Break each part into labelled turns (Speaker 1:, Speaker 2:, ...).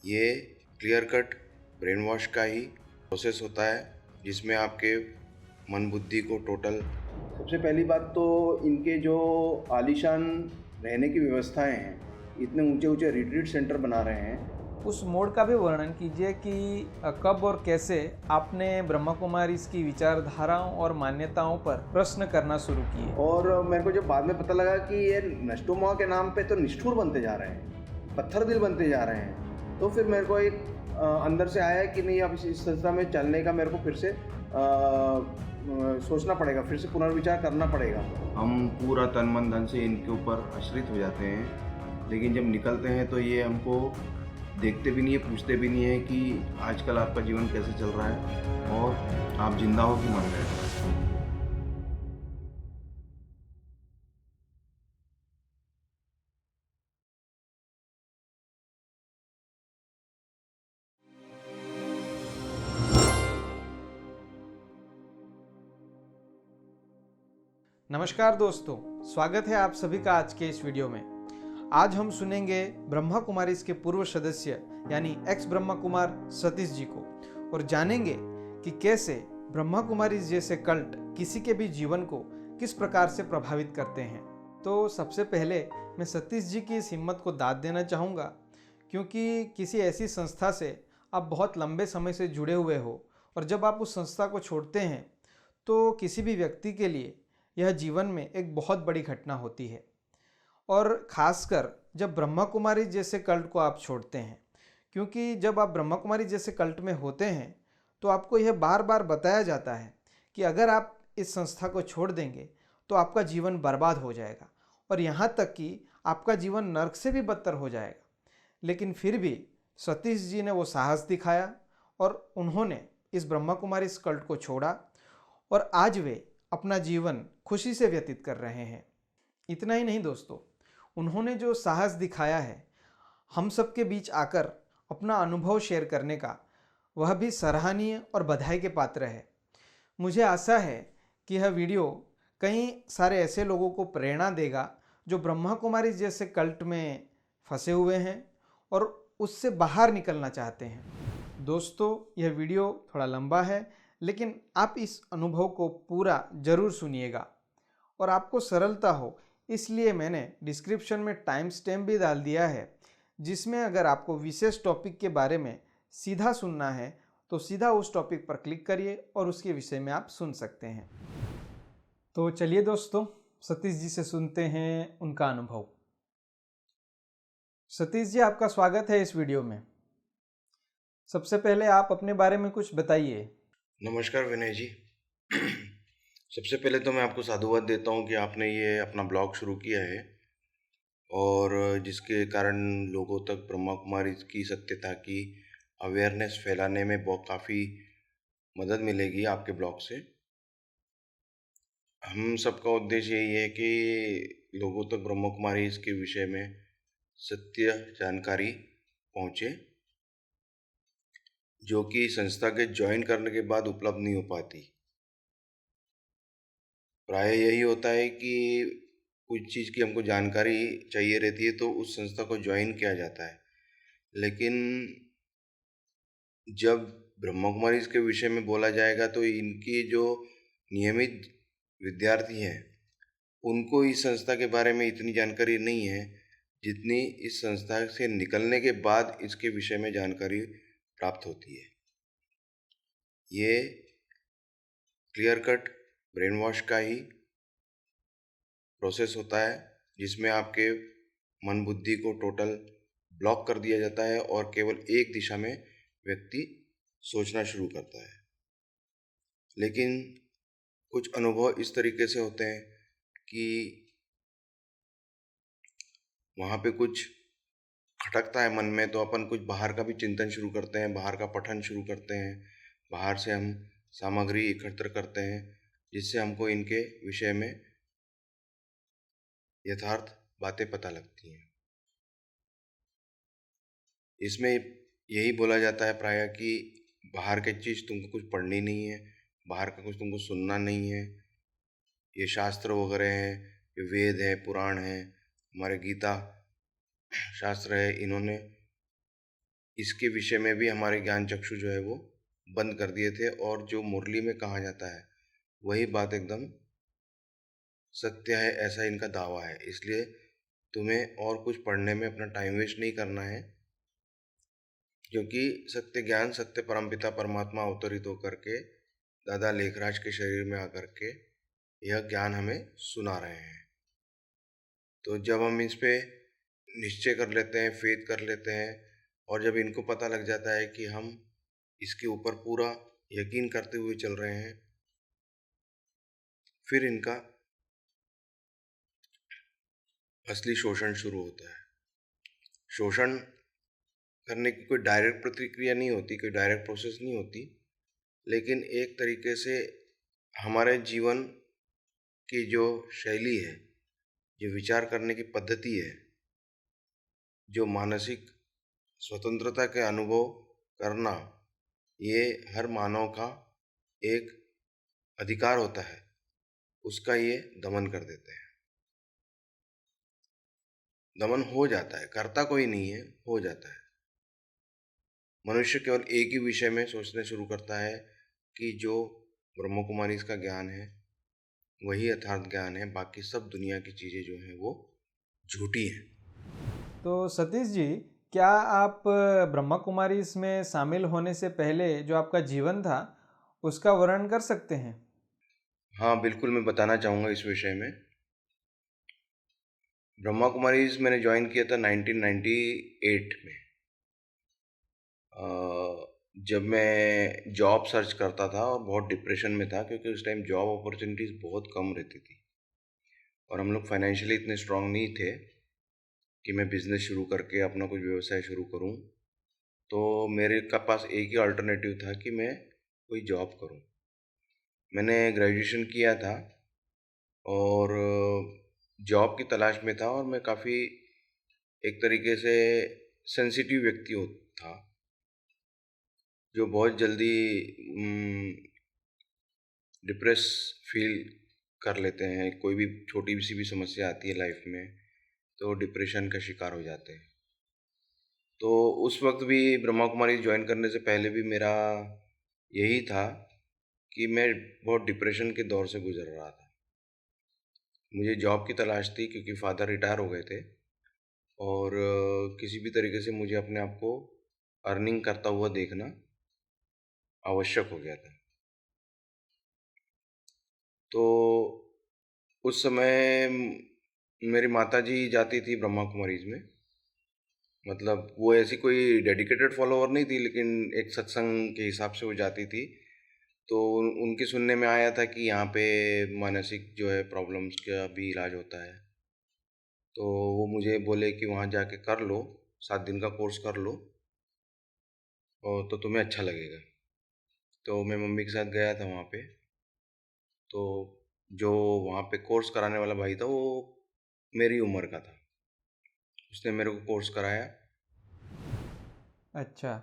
Speaker 1: ये clear cut brain wash का ही process होता है जिसमें आपके मन बुद्धि को टोटल।
Speaker 2: सबसे पहली बात तो इनके जो आलीशान रहने की व्यवस्थाएं हैं, इतने ऊंचे ऊंचे रिट्रीट सेंटर बना रहे हैं।
Speaker 3: उस मोड़ का भी वर्णन कीजिए कि कब और कैसे आपने ब्रह्मा कुमारी की विचारधाराओं और मान्यताओं पर प्रश्न करना शुरू किए।
Speaker 2: और मेरे को जब बाद में पता लगा कि ये नष्टोमा के नाम पे तो निष्ठुर बनते जा रहे हैं, पत्थर दिल बनते जा रहे हैं, तो फिर मेरे को एक अंदर से आया कि नहीं, अब इस संस्था में चलने का मेरे को फिर से सोचना पड़ेगा, फिर से पुनर्विचार करना पड़ेगा।
Speaker 1: हम पूरा तन मन धन से इनके ऊपर आश्रित हो जाते हैं, लेकिन जब निकलते हैं तो ये हमको देखते भी नहीं है, पूछते भी नहीं है कि आजकल आपका जीवन कैसे चल रहा है और आप जिंदा हो कि मर गए।
Speaker 3: नमस्कार दोस्तों, स्वागत है आप सभी का आज के इस वीडियो में। आज हम सुनेंगे ब्रह्मा कुमारीज के पूर्व सदस्य यानी एक्स ब्रह्मा कुमार सतीश जी को और जानेंगे कि कैसे ब्रह्मा कुमारीज जैसे कल्ट किसी के भी जीवन को किस प्रकार से प्रभावित करते हैं। तो सबसे पहले मैं सतीश जी की इस हिम्मत को दाद देना चाहूँगा, क्योंकि किसी ऐसी संस्था से आप बहुत लंबे समय से जुड़े हुए हो और जब आप उस संस्था को छोड़ते हैं तो किसी भी व्यक्ति के लिए यह जीवन में एक बहुत बड़ी घटना होती है। और ख़ासकर जब ब्रह्मा कुमारी जैसे कल्ट को आप छोड़ते हैं, क्योंकि जब आप ब्रह्मा कुमारी जैसे कल्ट में होते हैं तो आपको यह बार बार बताया जाता है कि अगर आप इस संस्था को छोड़ देंगे तो आपका जीवन बर्बाद हो जाएगा और यहाँ तक कि आपका जीवन नर्क से भी बदतर हो जाएगा। लेकिन फिर भी सतीश जी ने वो साहस दिखाया और उन्होंने इस ब्रह्मा कुमारी इस कल्ट को छोड़ा और आज वे अपना जीवन खुशी से व्यतीत कर रहे हैं। इतना ही नहीं दोस्तों, उन्होंने जो साहस दिखाया है हम सबके बीच आकर अपना अनुभव शेयर करने का, वह भी सराहनीय और बधाई के पात्र है। मुझे आशा है कि यह वीडियो कई सारे ऐसे लोगों को प्रेरणा देगा जो ब्रह्मा कुमारी जैसे कल्ट में फंसे हुए हैं और उससे बाहर निकलना चाहते हैं। दोस्तों, यह वीडियो थोड़ा लंबा है, लेकिन आप इस अनुभव को पूरा जरूर सुनिएगा और आपको सरलता हो इसलिए मैंने डिस्क्रिप्शन में टाइम स्टैम्प भी डाल दिया है, जिसमें अगर आपको विशेष टॉपिक के बारे में सीधा सुनना है तो सीधा उस टॉपिक पर क्लिक करिए और उसके विषय में आप सुन सकते हैं। तो चलिए दोस्तों, सतीश जी से सुनते हैं उनका अनुभव। सतीश जी, आपका स्वागत है इस वीडियो में। सबसे पहले आप अपने बारे में कुछ बताइए।
Speaker 1: नमस्कार विनय जी। सबसे पहले तो मैं आपको साधुवाद देता हूँ कि आपने ये अपना ब्लॉग शुरू किया है और जिसके कारण लोगों तक ब्रह्मा कुमारी की सत्यता की अवेयरनेस फैलाने में बहुत काफ़ी मदद मिलेगी आपके ब्लॉग से। हम सबका उद्देश्य यही है कि लोगों तक ब्रह्मा कुमारी इसके विषय में सत्य जानकारी पहुँचे, जो कि संस्था के ज्वाइन करने के बाद उपलब्ध नहीं हो पाती। प्राय यही होता है कि कुछ चीज़ की हमको जानकारी चाहिए रहती है तो उस संस्था को ज्वाइन किया जाता है, लेकिन जब ब्रह्मा कुमारी इसके विषय में बोला जाएगा तो इनकी जो नियमित विद्यार्थी हैं उनको इस संस्था के बारे में इतनी जानकारी नहीं है जितनी इस संस्था से निकलने के बाद इसके विषय में जानकारी प्राप्त होती है। ये क्लियर कट ब्रेन वॉश का ही प्रोसेस होता है जिसमें आपके मन बुद्धि को टोटल ब्लॉक कर दिया जाता है और केवल एक दिशा में व्यक्ति सोचना शुरू करता है। लेकिन कुछ अनुभव इस तरीके से होते हैं कि वहाँ पे कुछ खटकता है मन में, तो अपन कुछ बाहर का भी चिंतन शुरू करते हैं, बाहर का पठन शुरू करते हैं, बाहर से हम सामग्री एकत्र करते हैं जिससे हमको इनके विषय में यथार्थ बातें पता लगती हैं। इसमें यही बोला जाता है प्रायः कि बाहर की चीज़ तुमको कुछ पढ़नी नहीं है, बाहर का कुछ तुमको सुनना नहीं है। ये शास्त्र वगैरह हैं, ये वेद है, पुराण है, हमारे गीता शास्त्र है, इन्होंने इसके विषय में भी हमारे ज्ञान चक्षु जो है वो बंद कर दिए थे, और जो मुरली में कहा जाता है वही बात एकदम सत्य है, ऐसा इनका दावा है। इसलिए तुम्हें और कुछ पढ़ने में अपना टाइम वेस्ट नहीं करना है, क्योंकि सत्य ज्ञान, सत्य परमपिता परमात्मा अवतरित होकर के दादा लेखराज के शरीर में आकर के यह ज्ञान हमें सुना रहे हैं। तो जब हम इस पे निश्चय कर लेते हैं, फेथ कर लेते हैं, और जब इनको पता लग जाता है कि हम इसके ऊपर पूरा यकीन करते हुए चल रहे हैं, फिर इनका असली शोषण शुरू होता है। शोषण करने की कोई डायरेक्ट प्रतिक्रिया नहीं होती, कोई डायरेक्ट प्रोसेस नहीं होती, लेकिन एक तरीके से हमारे जीवन की जो शैली है, जो विचार करने की पद्धति है, जो मानसिक स्वतंत्रता के अनुभव करना, ये हर मानव का एक अधिकार होता है, उसका ये दमन कर देते हैं। दमन हो जाता है, करता कोई नहीं है, हो जाता है। मनुष्य केवल एक ही विषय में सोचने शुरू करता है कि जो ब्रह्म कुमारी इसका ज्ञान है वही यथार्थ ज्ञान है, बाकी सब दुनिया की चीज़ें जो हैं वो झूठी हैं।
Speaker 3: तो सतीश जी, क्या आप ब्रह्मा कुमारी इसमें शामिल होने से पहले जो आपका जीवन था उसका वर्णन कर सकते हैं?
Speaker 1: हाँ, बिल्कुल, मैं बताना चाहूँगा इस विषय में। ब्रह्मा कुमारीज़ मैंने ज्वाइन किया था 1998 में। जब मैं जॉब सर्च करता था और बहुत डिप्रेशन में था, क्योंकि उस टाइम जॉब अपॉर्चुनिटीज़ बहुत कम रहती थी, और हम लोग फाइनेंशियली इतने स्ट्रांग नहीं थे कि मैं बिज़नेस शुरू करके अपना कुछ व्यवसाय शुरू करूं। तो मेरे का पास एक ही अल्टरनेटिव था कि मैं कोई जॉब करूं। मैंने ग्रेजुएशन किया था और जॉब की तलाश में था, और मैं काफ़ी एक तरीके से सेंसिटिव व्यक्ति था, जो बहुत जल्दी डिप्रेस फील कर लेते हैं। कोई भी छोटी सी भी समस्या आती है लाइफ में तो डिप्रेशन का शिकार हो जाते हैं। तो उस वक्त भी ब्रह्मा कुमारी ज्वाइन करने से पहले भी मेरा यही था कि मैं बहुत डिप्रेशन के दौर से गुजर रहा था। मुझे जॉब की तलाश थी, क्योंकि फादर रिटायर हो गए थे, और किसी भी तरीके से मुझे अपने आप को अर्निंग करता हुआ देखना आवश्यक हो गया था। तो उस समय मेरी माताजी जाती थी ब्रह्मा कुमारीज में। मतलब वो ऐसी कोई डेडिकेटेड फॉलोअर नहीं थी, लेकिन एक सत्संग के हिसाब से वो जाती थी। तो उनके सुनने में आया था कि यहाँ पे मानसिक जो है प्रॉब्लम्स का भी इलाज होता है। तो वो मुझे बोले कि वहाँ जाके कर लो, 7 दिन का कोर्स कर लो, और तो तुम्हें अच्छा लगेगा। तो मैं मम्मी के साथ गया था वहाँ पे। तो जो वहाँ पे कोर्स कराने वाला भाई था वो मेरी उम्र का था, उसने मेरे को कोर्स कराया।
Speaker 3: अच्छा,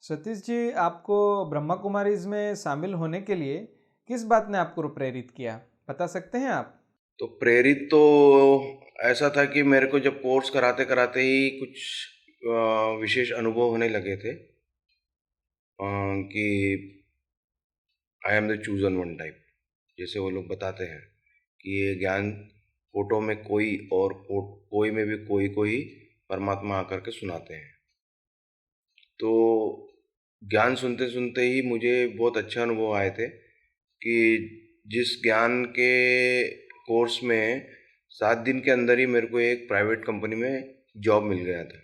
Speaker 3: सतीश जी, आपको ब्रह्मा कुमारीज में शामिल होने के लिए किस बात ने आपको प्रेरित किया, बता सकते हैं आप?
Speaker 1: तो प्रेरित तो ऐसा था कि मेरे को जब कोर्स कराते कराते ही कुछ विशेष अनुभव होने लगे थे, कि I am the chosen one type, जैसे वो लोग बताते हैं कि ये ज्ञान फोटो में कोई और कोई में भी कोई को ही परमात्मा आकर के सुनाते हैं। तो ज्ञान सुनते सुनते ही मुझे बहुत अच्छे अनुभव आए थे कि जिस ज्ञान के कोर्स में 7 दिन के अंदर ही मेरे को एक प्राइवेट कंपनी में जॉब मिल गया था।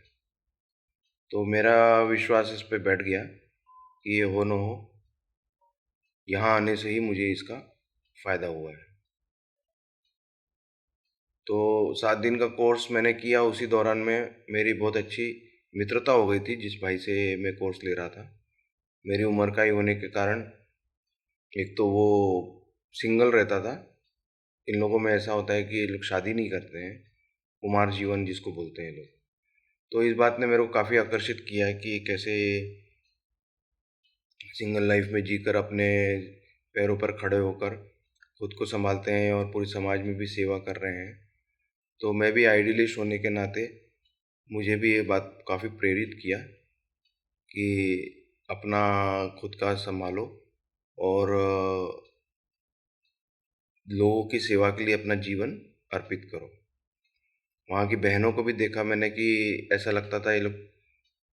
Speaker 1: तो मेरा विश्वास इस पे बैठ गया कि ये हो न हो, यहाँ आने से ही मुझे इसका फ़ायदा हुआ है। तो 7 दिन का कोर्स मैंने किया। उसी दौरान में मेरी बहुत अच्छी मित्रता हो गई थी जिस भाई से मैं कोर्स ले रहा था। मेरी उम्र का ही होने के कारण एक तो वो सिंगल रहता था। इन लोगों में ऐसा होता है कि ये लोग शादी नहीं करते हैं, कुमार जीवन जिसको बोलते हैं लोग। तो इस बात ने मेरे को काफ़ी आकर्षित किया है कि कैसे सिंगल लाइफ में जीकर अपने पैरों पर खड़े होकर खुद को संभालते हैं और पूरे समाज में भी सेवा कर रहे हैं। तो मैं भी आइडियलिस्ट होने के नाते मुझे भी ये बात काफ़ी प्रेरित किया कि अपना खुद का संभालो और लोगों की सेवा के लिए अपना जीवन अर्पित करो। वहाँ की बहनों को भी देखा मैंने कि ऐसा लगता था, ये लोग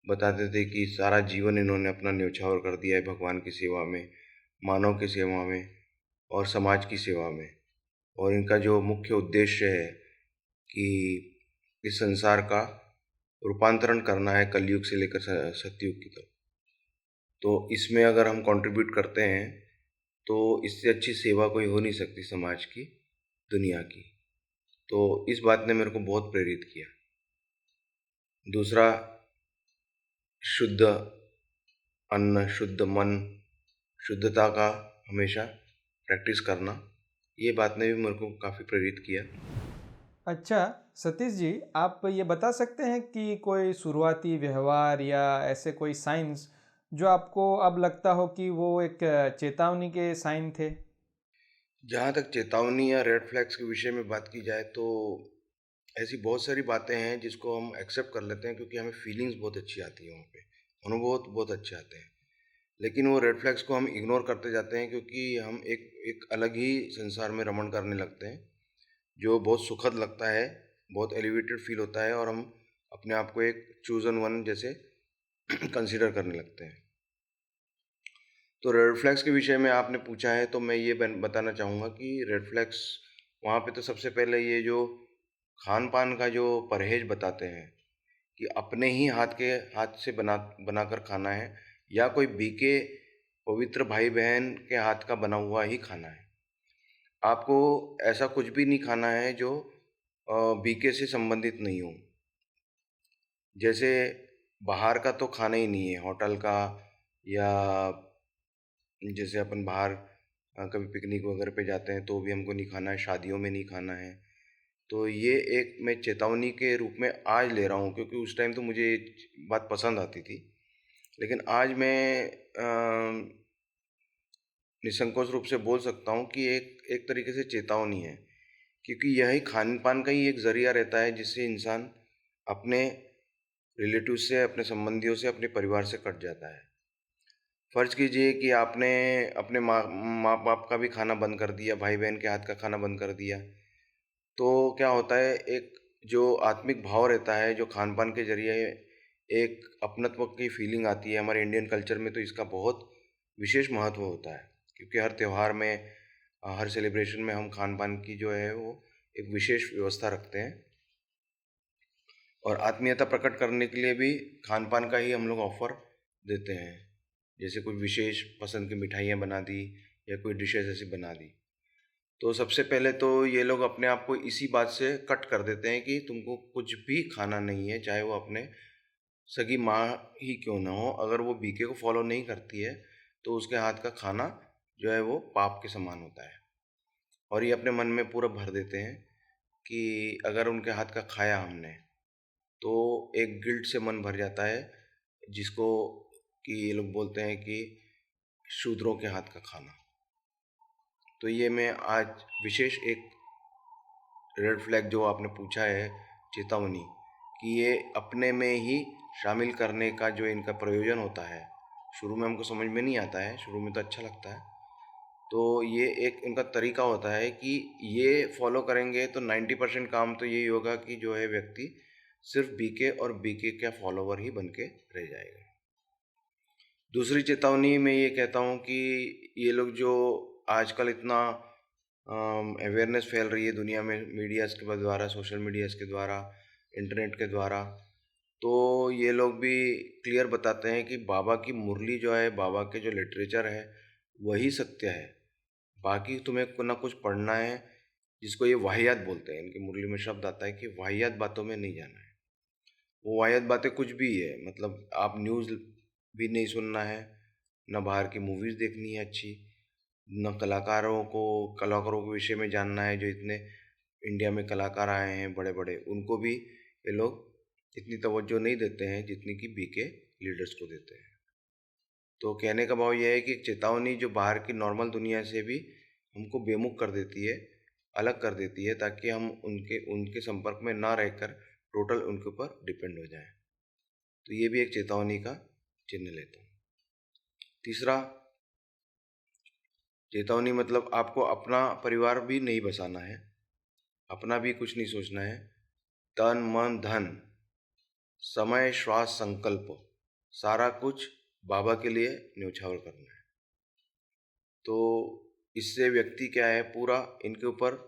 Speaker 1: बताते थे कि सारा जीवन इन्होंने अपना न्यौछावर कर दिया है भगवान की सेवा में, मानव की सेवा में और समाज की सेवा में। और इनका जो मुख्य उद्देश्य है कि इस संसार का रूपांतरण करना है कलयुग से लेकर सतयुग की तरफ। तो इसमें अगर हम कंट्रीब्यूट करते हैं तो इससे अच्छी सेवा कोई हो नहीं सकती समाज की, दुनिया की। तो इस बात ने मेरे को बहुत प्रेरित किया। दूसरा, शुद्ध अन्न, शुद्ध मन, शुद्धता का हमेशा प्रैक्टिस करना, ये बात ने भी मेरे को काफ़ी प्रेरित किया।
Speaker 3: अच्छा सतीश जी, आप ये बता सकते हैं कि कोई शुरुआती व्यवहार या ऐसे कोई साइंस जो आपको अब लगता हो कि वो एक चेतावनी के साइन थे?
Speaker 1: जहाँ तक चेतावनी या रेड फ्लैग्स के विषय में बात की जाए तो ऐसी बहुत सारी बातें हैं जिसको हम एक्सेप्ट कर लेते हैं क्योंकि हमें फीलिंग्स बहुत अच्छी आती है वहाँ पे, अनुभव बहुत अच्छे आते हैं। लेकिन वो रेड फ्लैग्स को हम इग्नोर करते जाते हैं क्योंकि हम एक एक अलग ही संसार में रमण करने लगते हैं, जो बहुत सुखद लगता है, बहुत एलिवेटेड फील होता है और हम अपने आप को एक चूजन वन जैसे कंसिडर करने लगते हैं। तो रेड फ्लैग्स के विषय में आपने पूछा है तो मैं ये बताना चाहूँगा कि रेड फ्लैग्स वहाँ पे तो सबसे पहले ये जो खान पान का जो परहेज बताते हैं कि अपने ही हाथ से बनाकर खाना है या कोई बीके पवित्र भाई बहन के हाथ का बना हुआ ही खाना है। आपको ऐसा कुछ भी नहीं खाना है जो बीके से संबंधित नहीं हो। जैसे बाहर का तो खाना ही नहीं है, होटल का, या जैसे अपन बाहर कभी पिकनिक वगैरह पे जाते हैं तो भी हमको नहीं खाना है, शादियों में नहीं खाना है। तो ये एक मैं चेतावनी के रूप में आज ले रहा हूँ क्योंकि उस टाइम तो मुझे ये बात पसंद आती थी, लेकिन आज मैं निसंकोच रूप से बोल सकता हूँ कि एक एक तरीके से चेतावनी है, क्योंकि यही खान पान का ही एक ज़रिया रहता है जिससे इंसान अपने रिलेटिव से, अपने संबंधियों से, अपने परिवार से कट जाता है। फ़र्ज़ कीजिए कि आपने अपने माँ बाप का भी खाना बंद कर दिया, भाई बहन के हाथ का खाना बंद कर दिया, तो क्या होता है, एक जो आत्मिक भाव रहता है, जो खान पान के ज़रिए एक अपनत्व की फीलिंग आती है। हमारे इंडियन कल्चर में तो इसका बहुत विशेष महत्व होता है क्योंकि हर त्यौहार में, हर सेलिब्रेशन में हम खान पान की जो है वो एक विशेष व्यवस्था रखते हैं और आत्मीयता प्रकट करने के लिए भी खान पान का ही हम लोग ऑफर देते हैं। जैसे कोई विशेष पसंद की मिठाइयाँ बना दी या कोई डिशेज ऐसी बना दी, तो सबसे पहले तो ये लोग अपने आप को इसी बात से कट कर देते हैं कि तुमको कुछ भी खाना नहीं है, चाहे वो अपने सगी माँ ही क्यों ना हो। अगर वो बीके को फॉलो नहीं करती है तो उसके हाथ का खाना जो है वो पाप के समान होता है। और ये अपने मन में पूरा भर देते हैं कि अगर उनके हाथ का खाया हमने तो एक गिल्ट से मन भर जाता है, जिसको कि ये लोग बोलते हैं कि शूद्रों के हाथ का खाना। तो ये मैं आज विशेष एक रेड फ्लैग जो आपने पूछा है, चेतावनी, कि ये अपने में ही शामिल करने का जो इनका प्रयोजन होता है, शुरू में हमको समझ में नहीं आता है, शुरू में तो अच्छा लगता है। तो ये एक इनका तरीका होता है कि ये फॉलो करेंगे तो 90% काम तो यही होगा कि जो है व्यक्ति सिर्फ बीके और बीके का फॉलोवर ही बन के रह जाएगा। दूसरी चेतावनी मैं ये कहता हूँ कि ये लोग जो आजकल इतना अवेयरनेस फैल रही है दुनिया में मीडियाज़ के द्वारा, सोशल मीडियाज़ के द्वारा, इंटरनेट के द्वारा, तो ये लोग भी क्लियर बताते हैं कि बाबा की मुरली जो है, बाबा के जो लिटरेचर है वही सत्य है। बाकी तुम्हें ना कुछ पढ़ना है, जिसको ये वाहियात बोलते हैं, इनकी मुरली में शब्द आता है कि वाहियात बातों में नहीं जाना है। वो वाहियात बातें कुछ भी है, मतलब आप न्यूज़ भी नहीं सुनना है, ना बाहर की मूवीज़ देखनी है अच्छी, न कलाकारों के विषय में जानना है। जो इतने इंडिया में कलाकार आए हैं बड़े बड़े, उनको भी ये लोग इतनी तवज्जो नहीं देते हैं जितनी कि बीके लीडर्स को देते हैं। तो कहने का भाव यह है कि चेतावनी जो बाहर की नॉर्मल दुनिया से भी हमको बेमुख कर देती है, अलग कर देती है, ताकि हम उनके उनके संपर्क में ना रहकर टोटल उनके ऊपर डिपेंड हो जाएं। तो ये भी एक चेतावनी का चिन्ह लेता हूँ। तीसरा, चेतावनी मतलब आपको अपना परिवार भी नहीं बसाना है, अपना भी कुछ नहीं सोचना है। तन मन धन समय श्वास संकल्प सारा कुछ बाबा के लिए न्योछावर करना है। तो इससे व्यक्ति क्या है, पूरा इनके ऊपर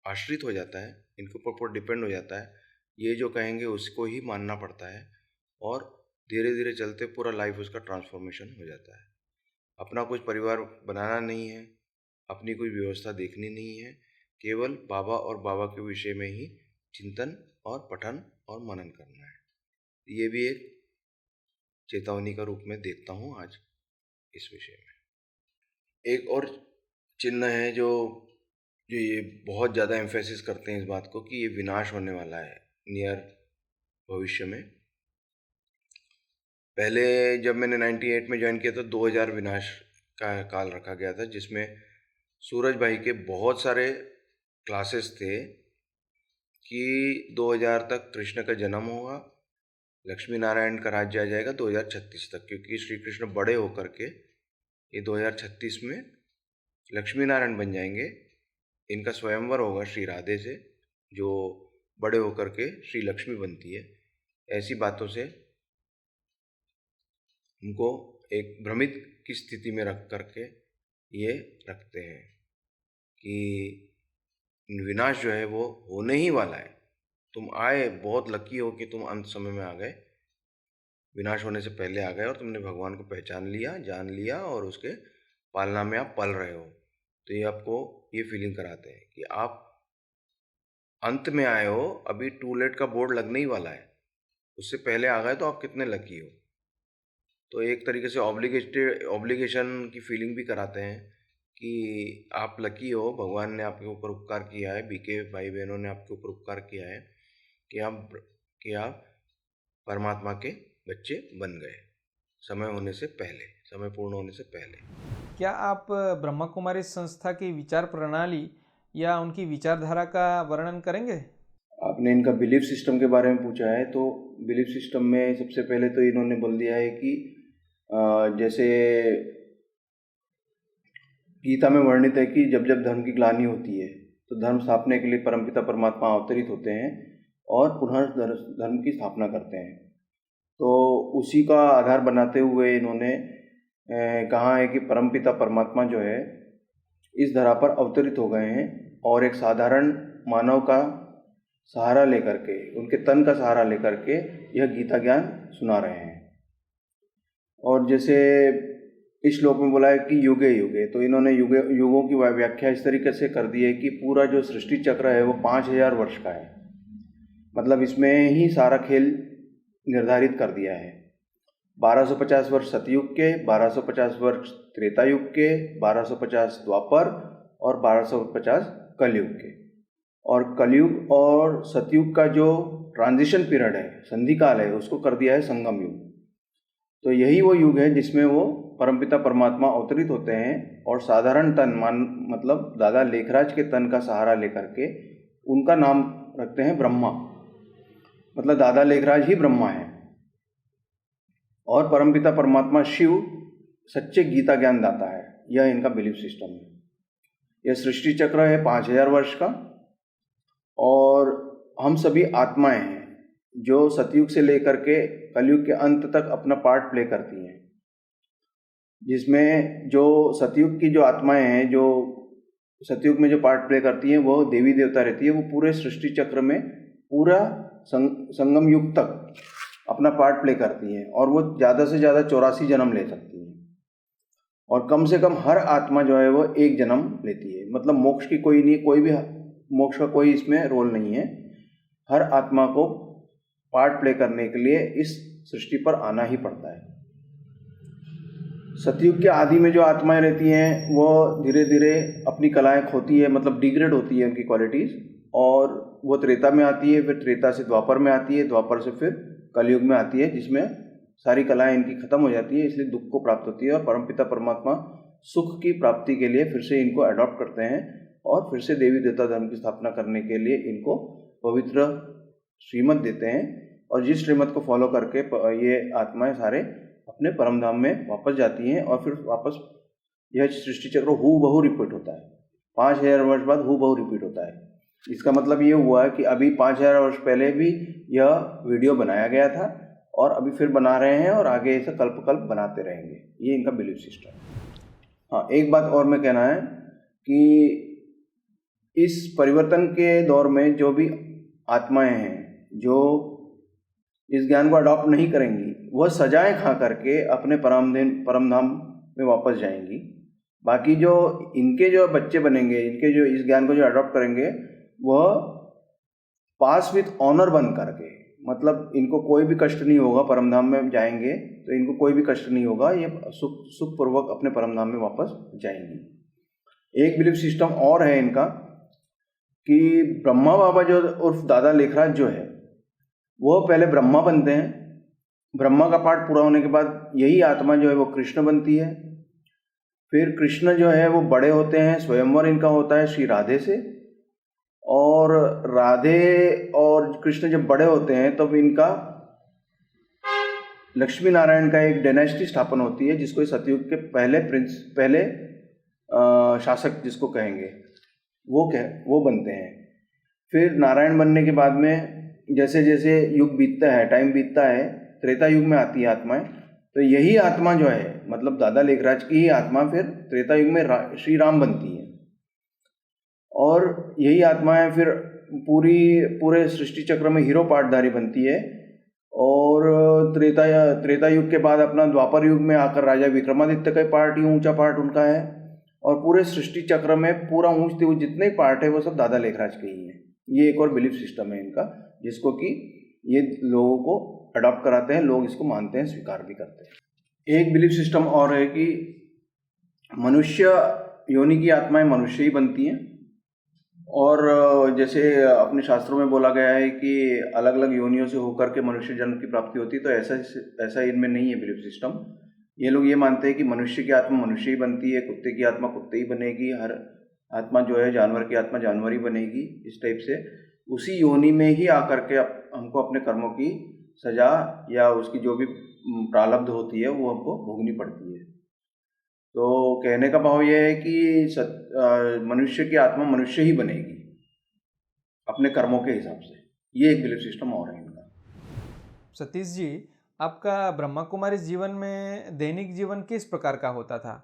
Speaker 1: आश्रित हो जाता है, इनके ऊपर पूरा डिपेंड हो जाता है। ये जो कहेंगे उसको ही मानना पड़ता है और धीरे धीरे चलते पूरा लाइफ उसका ट्रांसफॉर्मेशन हो जाता है। अपना कुछ परिवार बनाना नहीं है, अपनी कोई व्यवस्था देखनी नहीं है, केवल बाबा और बाबा के विषय में ही चिंतन और पठन और मनन करना है। ये भी एक चेतावनी का रूप में देखता हूँ आज इस विषय में। एक और चिन्ह है जो ये बहुत ज़्यादा एम्फेसिस करते हैं इस बात को कि ये विनाश होने वाला है नियर भविष्य में। पहले जब मैंने 98 में ज्वाइन किया था 2000 विनाश का काल रखा गया था, जिसमें सूरज भाई के बहुत सारे क्लासेस थे कि 2000 तक कृष्ण का जन्म होगा, लक्ष्मी नारायण का राज्य आ जाएगा 2036 तक, क्योंकि श्री कृष्ण बड़े होकर के ये 2036 में लक्ष्मी नारायण बन जाएंगे। इनका स्वयंवर होगा श्री राधे से, जो बड़े होकर के श्री लक्ष्मी बनती है। ऐसी बातों से उनको एक भ्रमित की स्थिति में रख करके ये रखते हैं कि विनाश जो है वो होने ही वाला है। तुम आए, बहुत लकी हो कि तुम अंत समय में आ गए, विनाश होने से पहले आ गए और तुमने भगवान को पहचान लिया, जान लिया और उसके पालना में आप पल रहे हो। तो ये आपको ये फीलिंग कराते हैं कि आप अंत में आए हो, अभी टू लेट का बोर्ड लगने ही वाला है, उससे पहले आ गए तो आप कितने लकी हो। तो एक तरीके से ऑब्लिगेशन की फीलिंग भी कराते हैं कि आप लकी हो, भगवान ने आपके ऊपर उपकार किया है, बीके भाई बहनों ने आपके ऊपर उपकार किया है कि आप परमात्मा के बच्चे बन गए समय होने से पहले, समय पूर्ण होने से पहले।
Speaker 3: क्या आप ब्रह्मा कुमारी संस्था की विचार प्रणाली या उनकी विचारधारा का वर्णन करेंगे?
Speaker 2: आपने इनका बिलीफ सिस्टम के बारे में पूछा है, तो बिलीफ सिस्टम में सबसे पहले तो इन्होंने बोल दिया है कि जैसे गीता में वर्णित है कि जब जब धर्म की ग्लानि होती है तो धर्म स्थापना के लिए परमपिता परमात्मा अवतरित होते हैं और पुनः धर्म की स्थापना करते हैं। तो उसी का आधार बनाते हुए इन्होंने कहा है कि परमपिता परमात्मा जो है इस धरा पर अवतरित हो गए हैं और एक साधारण मानव का सहारा लेकर के, उनके तन का सहारा लेकर के यह गीता ज्ञान सुना रहे हैं। और जैसे इस श्लोक में बोला है कि युगे युगे, तो इन्होंने युगों की व्याख्या इस तरीके से कर दी है कि पूरा जो सृष्टि चक्र है वो 5000 वर्ष का है। मतलब इसमें ही सारा खेल निर्धारित कर दिया है। 1250 वर्ष सतयुग के, 1250 वर्ष त्रेता युग के, 1250 द्वापर और 1250 कलयुग के। और कलयुग और सतयुग का जो ट्रांजिशन पीरियड है, संधि काल है, उसको कर दिया है संगम युग। तो यही वो युग है जिसमें वो परमपिता परमात्मा अवतरित होते हैं और साधारण तन मतलब दादा लेखराज के तन का सहारा लेकर के उनका नाम रखते हैं ब्रह्मा। मतलब दादा लेखराज ही ब्रह्मा है और परमपिता परमात्मा शिव सच्चे गीता ज्ञान दाता है। यह इनका बिलीफ सिस्टम है। यह सृष्टि चक्र है 5000 वर्ष का और हम सभी आत्माएं हैं जो सतयुग से लेकर के कलयुग के अंत तक अपना पार्ट प्ले करती हैं। जिसमें जो सतयुग की जो आत्माएं हैं, जो सतयुग में जो पार्ट प्ले करती हैं, वो देवी देवता रहती है। वो पूरे सृष्टि चक्र में पूरा संगम युग तक अपना पार्ट प्ले करती हैं और वो ज़्यादा से ज़्यादा 84 जन्म ले सकती हैं और कम से कम हर आत्मा जो है वो एक जन्म लेती है। मतलब मोक्ष की कोई नहीं, कोई भी मोक्ष का कोई इसमें रोल नहीं है। हर आत्मा को पार्ट प्ले करने के लिए इस सृष्टि पर आना ही पड़ता है। सतयुग के आदि में जो आत्माएं रहती हैं वो धीरे धीरे अपनी कलाएं खोती है, मतलब डिग्रेड होती है उनकी क्वालिटीज़, और वो त्रेता में आती है, फिर त्रेता से द्वापर में आती है, द्वापर से फिर कलयुग में आती है, जिसमें सारी कलाएं इनकी खत्म हो जाती है, इसलिए दुख को प्राप्त होती है। और परमपिता परमात्मा सुख की प्राप्ति के लिए फिर से इनको अडॉप्ट करते हैं और फिर से देवी देवता धर्म की स्थापना करने के लिए इनको पवित्र श्रीमत देते हैं और जिस श्रीमत को फॉलो करके ये आत्माएं सारे अपने परम धाम में वापस जाती हैं और फिर वापस यह सृष्टि चक्र हूबहू रिपीट होता है। 5000 वर्ष बाद हूबहू रिपीट होता है। इसका मतलब ये हुआ है कि अभी 5000 वर्ष पहले भी यह वीडियो बनाया गया था और अभी फिर बना रहे हैं और आगे ऐसा कल्प कल्प बनाते रहेंगे। ये इनका बिलीफ सिस्टम है। हाँ, एक बात और मैं कहना है कि इस परिवर्तन के दौर में जो भी आत्माएं हैं जो इस ज्ञान को अडॉप्ट नहीं करेंगी, वह सजाएं खा करके अपने परम धाम में वापस जाएंगी। बाकी जो इनके जो बच्चे बनेंगे, इनके जो इस ज्ञान को जो अडॉप्ट करेंगे, वह पास विथ ऑनर बन करके, मतलब इनको कोई भी कष्ट नहीं होगा। परम धाम में जाएंगे तो इनको कोई भी कष्ट नहीं होगा, ये सुखपूर्वक अपने परम धाम में वापस जाएंगी। एक बिलीफ सिस्टम और है इनका कि ब्रह्मा बाबा जो उर्फ दादा लेखराज जो है, वह पहले ब्रह्मा बनते हैं। ब्रह्मा का पार्ट पूरा होने के बाद यही आत्मा जो है वो कृष्ण बनती है। फिर कृष्ण जो है वो बड़े होते हैं, स्वयंवर इनका होता है श्री राधे से, और राधे और कृष्ण जब बड़े होते हैं तब इनका लक्ष्मी नारायण का एक डायनेस्टी स्थापन होती है, जिसको इस सतयुग के पहले शासक जिसको कहेंगे वो बनते हैं। फिर नारायण बनने के बाद में जैसे जैसे युग बीतता है, टाइम बीतता है, त्रेता युग में आती है आत्माएं। तो यही आत्मा जो है, मतलब दादा लेखराज की ही आत्मा फिर त्रेता युग में श्री राम बनती है, और यही आत्माएं फिर पूरे सृष्टि चक्र में हीरो पार्टधारी बनती है। और त्रेता युग के बाद अपना द्वापर युग में आकर राजा विक्रमादित्य का पार्ट, ही ऊंचा पार्ट उनका है, और पूरे सृष्टि चक्र में पूरा ऊंचते हुए जितने पार्ट है वो सब दादा लेखराज के ही हैं। ये एक और बिलीफ सिस्टम है इनका, जिसको कि ये लोगों को अडॉप्ट कराते हैं, लोग इसको मानते हैं, स्वीकार भी करते हैं। एक बिलीफ सिस्टम और है कि मनुष्य योनि की आत्माएं मनुष्य ही बनती हैं, और जैसे अपने शास्त्रों में बोला गया है कि अलग अलग योनियों से होकर के मनुष्य जन्म की प्राप्ति होती है, तो ऐसा इनमें नहीं है बिलीफ सिस्टम। ये लोग ये मानते हैं कि मनुष्य की आत्मा मनुष्य ही बनती है, कुत्ते की आत्मा कुत्ते ही बनेगी, हर आत्मा जो है जानवर की आत्मा जानवर ही बनेगी। इस टाइप से उसी योनि में ही आकर के हमको अपने कर्मों की सजा या उसकी जो भी प्रारब्ध होती है वो हमको भोगनी पड़ती है। तो कहने का भाव यह है कि मनुष्य की आत्मा मनुष्य ही बनेगी अपने कर्मों के हिसाब से। ये एक बिलीफ सिस्टम और है इनका।
Speaker 3: सतीश जी, आपका ब्रह्मा कुमारी जीवन में दैनिक जीवन किस प्रकार का होता था?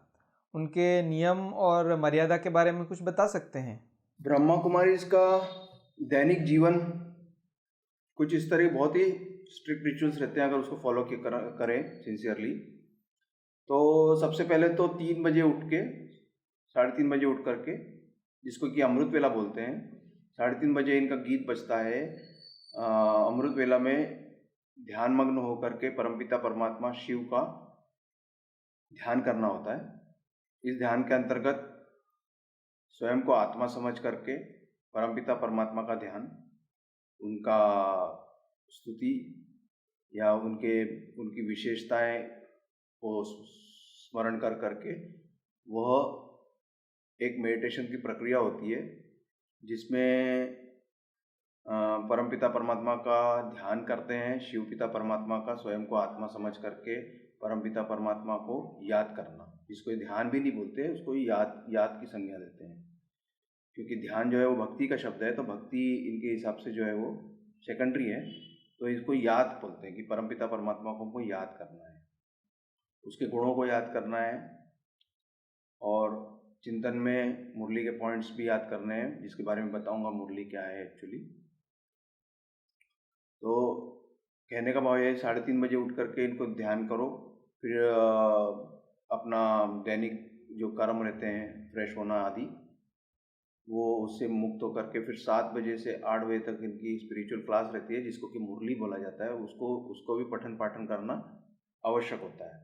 Speaker 3: उनके नियम और मर्यादा के बारे में कुछ बता सकते हैं?
Speaker 2: ब्रह्मा कुमारी का दैनिक जीवन कुछ इस तरह बहुत ही स्ट्रिक्ट रिचुअल्स रहते हैं, अगर उसको फॉलो करें सिंसियरली। तो सबसे पहले तो 3 बजे उठ के, 3:30 बजे उठ करके, जिसको कि अमृत वेला बोलते हैं, 3:30 बजे इनका गीत बजता है। अमृत वेला में ध्यान मग्न होकर के परमपिता परमात्मा शिव का ध्यान करना होता है। इस ध्यान के अंतर्गत स्वयं को आत्मा समझ करके परमपिता परमात्मा का ध्यान, उनका स्तुति या उनकी विशेषताएं को स्मरण कर करके वह एक मेडिटेशन की प्रक्रिया होती है, जिसमें परमपिता परमात्मा का ध्यान करते हैं, शिव पिता परमात्मा का स्वयं को आत्मा समझ करके परमपिता परमात्मा को याद करना, जिसको ध्यान भी नहीं बोलते, उसको याद की संज्ञा देते हैं, क्योंकि ध्यान जो है वो भक्ति का शब्द है, तो भक्ति इनके हिसाब से जो है वो सेकेंडरी है, तो इसको याद बोलते हैं कि परमपिता परमात्मा को हमको याद करना है, उसके गुणों को याद करना है, और चिंतन में मुरली के पॉइंट्स भी याद करने हैं, जिसके बारे में बताऊंगा मुरली क्या है एक्चुअली। तो कहने का भाव ये 3:30 बजे उठ करके इनको ध्यान करो, फिर अपना दैनिक जो कर्म रहते हैं, फ्रेश होना आदि, वो उससे मुक्त होकर के फिर 7 बजे से 8 बजे तक इनकी स्पिरिचुअल क्लास रहती है, जिसको कि मुरली बोला जाता है। उसको भी पठन पाठन करना आवश्यक होता है,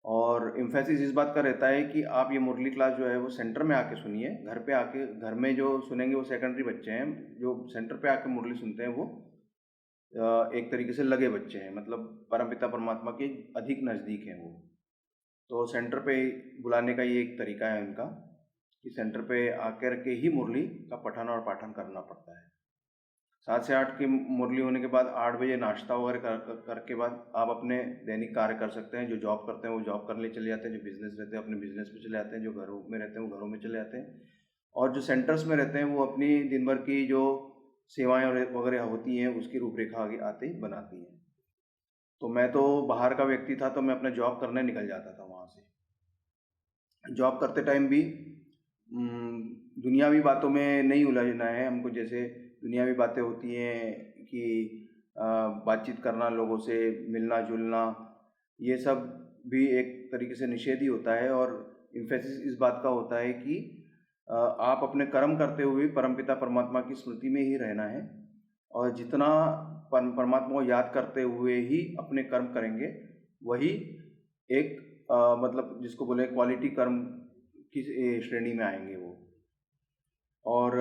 Speaker 2: और इम्फेसिस इस बात का रहता है कि आप ये मुरली क्लास जो है वो सेंटर में आके सुनिए। घर में जो सुनेंगे वो सेकेंडरी बच्चे हैं, जो सेंटर पे आके मुरली सुनते हैं वो एक तरीके से लगे बच्चे हैं, मतलब परमपिता परमात्मा के अधिक नज़दीक हैं वो। तो सेंटर पे बुलाने का ये एक तरीका है उनका कि सेंटर पे आकर के ही मुरली का पठन और पाठन करना पड़ता है। 7 से 8 की मुरली होने के बाद 8 बजे नाश्ता वगैरह करके बाद आप अपने दैनिक कार्य कर सकते हैं। जो जॉब करते हैं वो जॉब करने चले जाते हैं, जो बिजनेस रहते हैं अपने बिजनेस पे चले जाते हैं, जो घरों में रहते हैं वो घरों में चले जाते हैं, और जो सेंटर्स में रहते हैं वो अपनी दिन भर की जो सेवाएं वगैरह होती हैं उसकी रूपरेखा आगे आते ही बनाती हैं। तो मैं तो बाहर का व्यक्ति था, तो मैं अपना जॉब करने निकल जाता था वहाँ से। जॉब करते टाइम भी दुनियावी बातों में नहीं उलझना है हमको। जैसे दुनियावी बातें होती हैं कि बातचीत करना, लोगों से मिलना जुलना, ये सब भी एक तरीके से निषेध ही होता है। और इम्फेसिस इस बात का होता है कि आप अपने कर्म करते हुए परमपिता परमात्मा की स्मृति में ही रहना है, और जितना परमात्मा को याद करते हुए ही अपने कर्म करेंगे वही एक मतलब जिसको बोले क्वालिटी कर्म की श्रेणी में आएंगे वो। और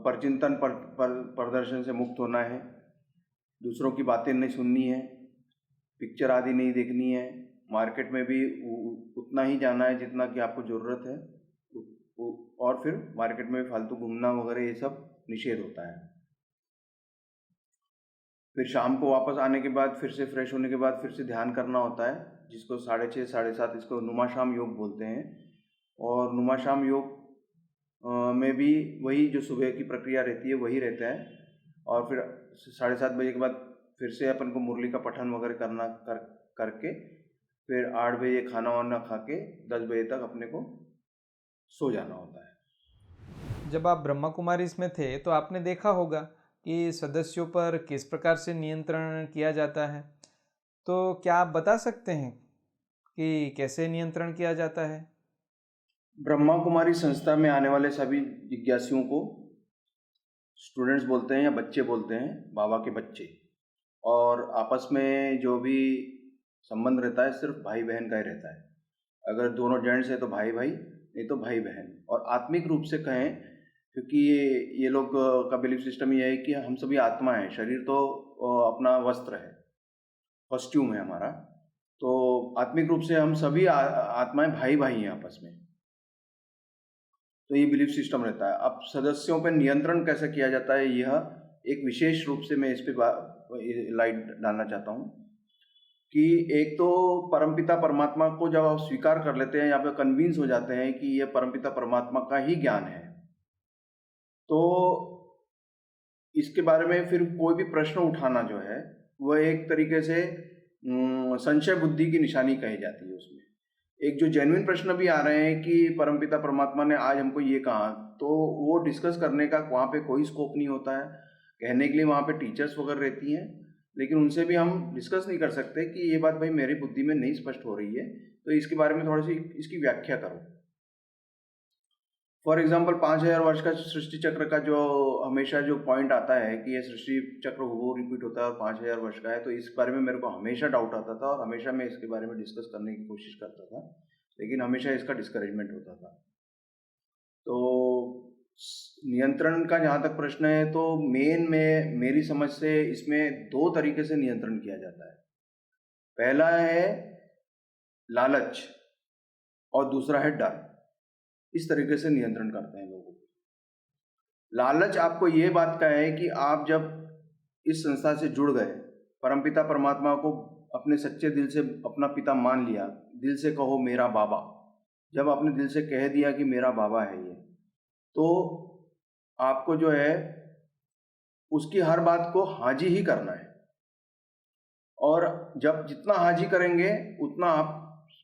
Speaker 2: परचिंतन प्रदर्शन से मुक्त होना है, दूसरों की बातें नहीं सुननी है, पिक्चर आदि नहीं देखनी है, मार्केट में भी उतना ही जाना है जितना कि आपको ज़रूरत है, और फिर मार्केट में फालतू घूमना वगैरह ये सब निषेध होता है। फिर शाम को वापस आने के बाद फिर से फ्रेश होने के बाद फिर से ध्यान करना होता है, जिसको 6:30 7:30 इसको नुमाशाम योग बोलते हैं। और नुमाशाम योग में भी वही जो सुबह की प्रक्रिया रहती है वही रहता है। और फिर 7:30 बजे के बाद फिर से अपन को मुरली का पठन वगैरह करके फिर 8 बजे खाना वाना खा के 10 बजे तक अपने को सो जाना होता है।
Speaker 3: जब आप ब्रह्मा कुमारी इसमें थे तो आपने देखा होगा कि सदस्यों पर किस प्रकार से नियंत्रण किया जाता है। तो क्या आप बता सकते हैं कि कैसे नियंत्रण किया जाता है?
Speaker 2: ब्रह्मा कुमारी संस्था में आने वाले सभी जिज्ञासुओं को स्टूडेंट्स बोलते हैं या बच्चे बोलते हैं, बाबा के बच्चे। और आपस में जो भी संबंध रहता है सिर्फ भाई बहन का ही रहता है। अगर दोनों जेंट्स हैं तो भाई भाई, नहीं तो भाई बहन। और आत्मिक रूप से कहें, क्योंकि ये लोग का बिलीफ सिस्टम ये है कि हम सभी आत्मा हैं, शरीर तो अपना वस्त्र है, कॉस्ट्यूम है हमारा। तो आत्मिक रूप से हम सभी आत्माएं भाई भाई हैं आपस में। तो ये बिलीफ सिस्टम रहता है। अब सदस्यों पर नियंत्रण कैसे किया जाता है, यह एक विशेष रूप से मैं इस पर लाइट डालना चाहता हूँ कि एक तो परमपिता परमात्मा को जब आप स्वीकार कर लेते हैं या फिर कन्विंस हो जाते हैं कि यह परमपिता परमात्मा का ही ज्ञान है, तो इसके बारे में फिर कोई भी प्रश्न उठाना जो है वह एक तरीके से संशय बुद्धि की निशानी कही जाती है। उसमें एक जो जेन्युइन प्रश्न भी आ रहे हैं कि परमपिता परमात्मा ने आज हमको ये कहा, तो वो डिस्कस करने का वहाँ पे कोई स्कोप नहीं होता है। कहने के लिए वहाँ पे टीचर्स वगैरह रहती हैं, लेकिन उनसे भी हम डिस्कस नहीं कर सकते कि ये बात भाई मेरी बुद्धि में नहीं स्पष्ट हो रही है, तो इसके बारे में थोड़ी सी इसकी व्याख्या करो। फॉर एग्जाम्पल 5000 वर्ष का सृष्टि चक्र का जो हमेशा जो पॉइंट आता है कि ये सृष्टि चक्र वो रिपीट होता है और 5000 वर्ष का है, तो इस बारे में मेरे को हमेशा डाउट आता था और हमेशा मैं इसके बारे में डिस्कस करने की कोशिश करता था, लेकिन हमेशा इसका डिस्करेजमेंट होता था। तो नियंत्रण का जहाँ तक प्रश्न है, तो में मेरी समझ से इसमें 2 तरीके से नियंत्रण किया जाता है। पहला है लालच और दूसरा है डर। इस तरीके से नियंत्रण करते हैं लोगों को। लालच आपको ये बात का है कि आप जब इस संस्था से जुड़ गए, परमपिता परमात्मा को अपने सच्चे दिल से अपना पिता मान लिया, दिल से कहो मेरा बाबा, जब आपने दिल से कह दिया कि मेरा बाबा है ये, तो आपको जो है उसकी हर बात को हाजी ही करना है। और जब जितना हाजी करेंगे उतना आप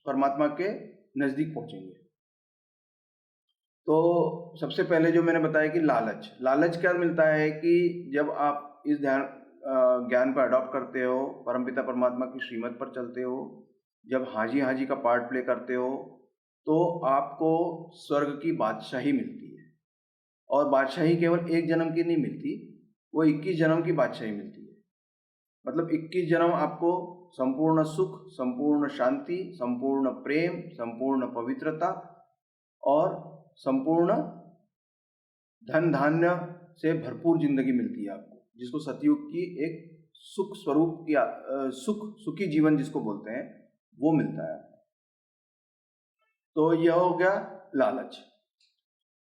Speaker 2: परमात्मा के नज़दीक पहुंचेंगे। तो सबसे पहले जो मैंने बताया कि लालच क्या मिलता है कि जब आप इस ज्ञान को अडॉप्ट करते हो, परमपिता परमात्मा की श्रीमत पर चलते हो, जब हाजी का पार्ट प्ले करते हो, तो आपको स्वर्ग की बादशाही मिलती है। और बादशाही केवल 1 जन्म की नहीं मिलती, वो 21 जन्म की बादशाही मिलती है। मतलब 21 जन्म आपको संपूर्ण सुख, संपूर्ण शांति, संपूर्ण प्रेम, संपूर्ण पवित्रता और संपूर्ण धन धान्य से भरपूर जिंदगी मिलती है आपको, जिसको सतयुग की एक सुख स्वरूप की सुखी जीवन जिसको बोलते हैं, वो मिलता है। तो यह हो गया लालच।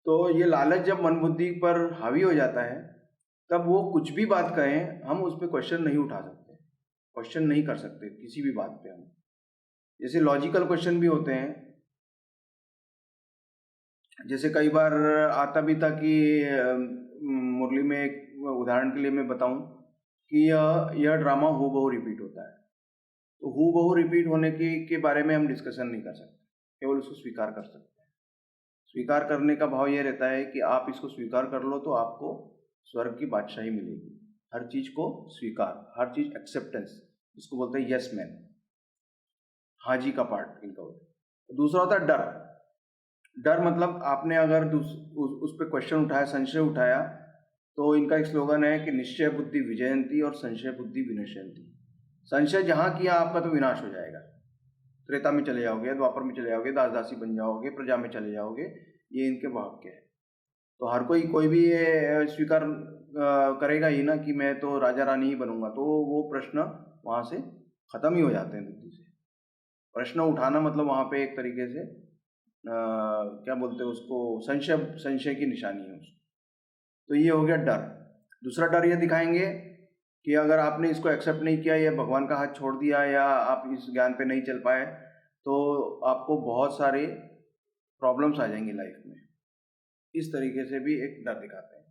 Speaker 2: तो ये लालच जब मन बुद्धि पर हावी हो जाता है, तब वो कुछ भी बात कहें, हम उस पर क्वेश्चन नहीं उठा सकते, क्वेश्चन नहीं कर सकते किसी भी बात पे हम। जैसे लॉजिकल क्वेश्चन भी होते हैं, जैसे कई बार आता भी था कि मुरली में एक उदाहरण के लिए मैं बताऊं कि यह ड्रामा हूबहू रिपीट होता है, तो हूबहू रिपीट होने के बारे में हम डिस्कशन नहीं कर सकते, केवल उसको स्वीकार कर सकते हैं। स्वीकार करने का भाव ये रहता है कि आप इसको स्वीकार कर लो तो आपको स्वर्ग की बादशाही मिलेगी। हर चीज़ को स्वीकार, हर चीज़ एक्सेप्टेंस, इसको बोलते हैं यस मैन, हाँ जी का पार्ट इनका होता है। दूसरा होता है डर। डर मतलब आपने अगर उस पर क्वेश्चन उठाया, संशय उठाया, तो इनका एक स्लोगन है कि निश्चय बुद्धि विजयंती और संशय बुद्धि विनश्यंती। संशय जहाँ किया आपका तो विनाश हो जाएगा, त्रेता में चले जाओगे, द्वापर में चले जाओगे, दास दासी बन जाओगे, प्रजा में चले जाओगे, ये इनके वाक्य है। तो हर कोई भी ये स्वीकार करेगा ही ना कि मैं तो राजा रानी ही बनूंगा, तो वो प्रश्न वहाँ से खत्म ही हो जाते हैं बुद्धि से। प्रश्न उठाना मतलब वहाँ पे एक तरीके से क्या बोलते हैं उसको, संशय की निशानी है उसको। तो ये हो गया डर। दूसरा डर ये दिखाएंगे कि अगर आपने इसको एक्सेप्ट नहीं किया या भगवान का हाथ छोड़ दिया या आप इस ज्ञान पे नहीं चल पाए तो आपको बहुत सारे प्रॉब्लम्स आ जाएंगी लाइफ में। इस तरीके से भी एक डर दिखाते हैं।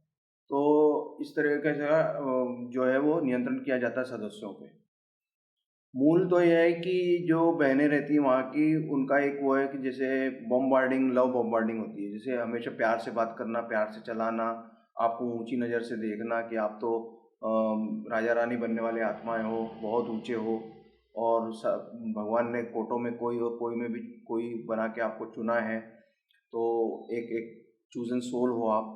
Speaker 2: तो इस तरीके से जो है वो नियंत्रण किया जाता है सदस्यों पे। मूल तो यह है कि जो बहनें रहती हैं वहाँ की, उनका एक वो है कि जैसे बॉम्बार्डिंग, लव बॉम्बार्डिंग होती है। जैसे हमेशा प्यार से बात करना, प्यार से चलाना, आपको ऊंची नज़र से देखना कि आप तो राजा रानी बनने वाले आत्माएं हो, बहुत ऊंचे हो, और भगवान ने कोटों में कोई और कोई में भी कोई बना के आपको चुना है, तो एक चूजन सोल हो आप।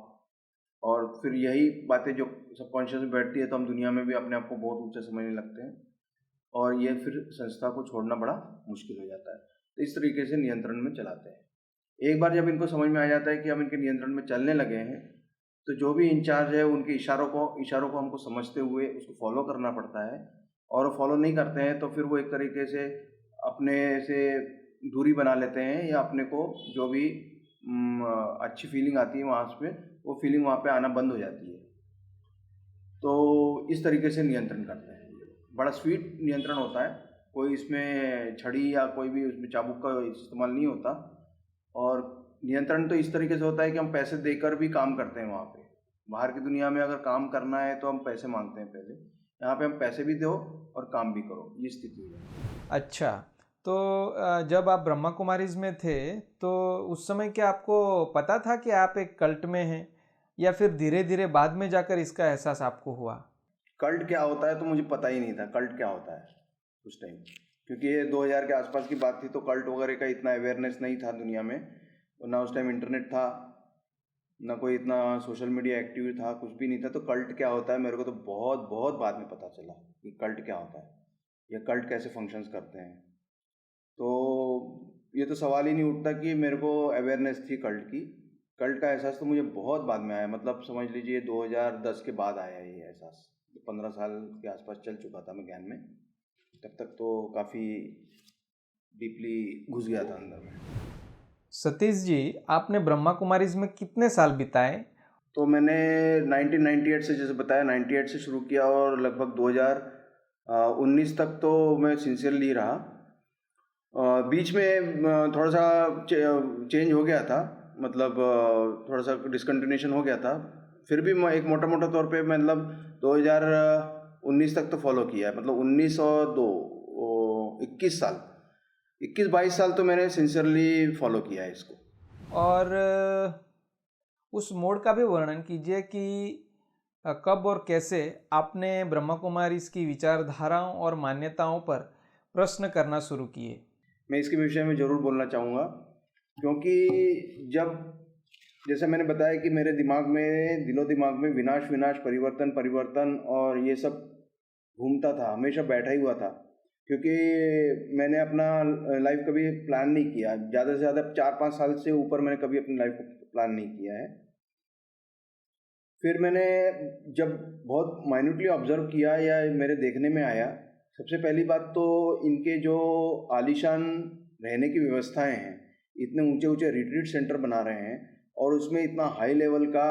Speaker 2: और फिर यही बातें जो सबकॉन्शियस में बैठती है तो हम दुनिया में भी अपने आप को बहुत ऊंचा समझने लगते हैं, और ये फिर संस्था को छोड़ना बड़ा मुश्किल हो जाता है। तो इस तरीके से नियंत्रण में चलाते हैं। एक बार जब इनको समझ में आ जाता है कि हम इनके नियंत्रण में चलने लगे हैं, तो जो भी इंचार्ज है उनके इशारों को हमको समझते हुए उसको फॉलो करना पड़ता है। और फॉलो नहीं करते हैं तो फिर वो एक तरीके से अपने से दूरी बना लेते हैं, या अपने को जो भी अच्छी फीलिंग आती है वहाँ पे, वो फीलिंग वहाँ पे आना बंद हो जाती है। तो इस तरीके से नियंत्रण करते हैं। बड़ा स्वीट नियंत्रण होता है, कोई इसमें छड़ी या कोई भी उसमें चाबुक का इस्तेमाल नहीं होता। और नियंत्रण तो इस तरीके से होता है कि हम पैसे देकर भी काम करते हैं वहाँ पे। बाहर की दुनिया में अगर काम करना है तो हम पैसे मांगते हैं पहले, यहाँ पे हम पैसे भी दो और काम भी करो, ये स्थिति है।
Speaker 3: अच्छा, तो जब आप ब्रह्मा कुमारीज में थे तो उस समय क्या आपको पता था कि आप एक कल्ट में हैं, या फिर धीरे धीरे बाद में जाकर इसका एहसास आपको हुआ?
Speaker 2: कल्ट क्या होता है तो मुझे पता ही नहीं था कल्ट क्या होता है उस टाइम, क्योंकि ये 2000 के आसपास की बात थी, तो कल्ट वगैरह का इतना अवेयरनेस नहीं था दुनिया में, और ना उस टाइम इंटरनेट था, ना कोई इतना सोशल मीडिया एक्टिव था, कुछ भी नहीं था। तो कल्ट क्या होता है मेरे को तो बहुत बहुत बाद में पता चला कि कल्ट क्या होता है, या कल्ट कैसे फंक्शंस करते हैं। तो ये तो सवाल ही नहीं उठता कि मेरे को अवेयरनेस थी कल्ट की। कल्ट का एहसास तो मुझे बहुत बाद में आया, मतलब समझ लीजिए 2010 के बाद आया ये एहसास। 15 साल के आसपास चल चुका था मैं ज्ञान में, तब तक तो काफ़ी डीपली घुस गया था अंदर में।
Speaker 3: सतीश जी, आपने ब्रह्मा कुमारीज में कितने साल बिताए?
Speaker 2: तो मैंने 1998 से, जैसे बताया, 98 से शुरू किया और लगभग 2019 तक तो मैं सिंसियरली रहा। बीच में थोड़ा सा चेंज हो गया था, मतलब थोड़ा सा डिसकंटिन्यूशन हो गया था। फिर भी मैं एक मोटा मोटा तौर पे मतलब 2019 तक तो फॉलो किया है, मतलब 19 और 21 साल, 21-22 साल तो मैंने सिंसियरली फॉलो किया है इसको।
Speaker 3: और उस मोड का भी वर्णन कीजिए कि कब और कैसे आपने ब्रह्मा कुमारीज की विचारधाराओं और मान्यताओं पर प्रश्न करना शुरू किए।
Speaker 2: मैं इसके विषय में ज़रूर बोलना चाहूँगा, क्योंकि जब, जैसे मैंने बताया कि मेरे दिमाग में, दिलो दिमाग में विनाश विनाश, परिवर्तन परिवर्तन और ये सब घूमता था, हमेशा बैठा ही हुआ था। क्योंकि मैंने अपना लाइफ कभी प्लान नहीं किया, ज़्यादा से ज़्यादा 4-5 साल से ऊपर मैंने कभी अपनी लाइफ को प्लान नहीं किया है। फिर मैंने जब बहुत माइन्यूटली ऑब्जर्व किया या मेरे देखने में आया, सबसे पहली बात तो इनके जो आलीशान रहने की व्यवस्थाएं हैं, इतने ऊंचे ऊंचे रिट्रीट सेंटर बना रहे हैं, और उसमें इतना हाई लेवल का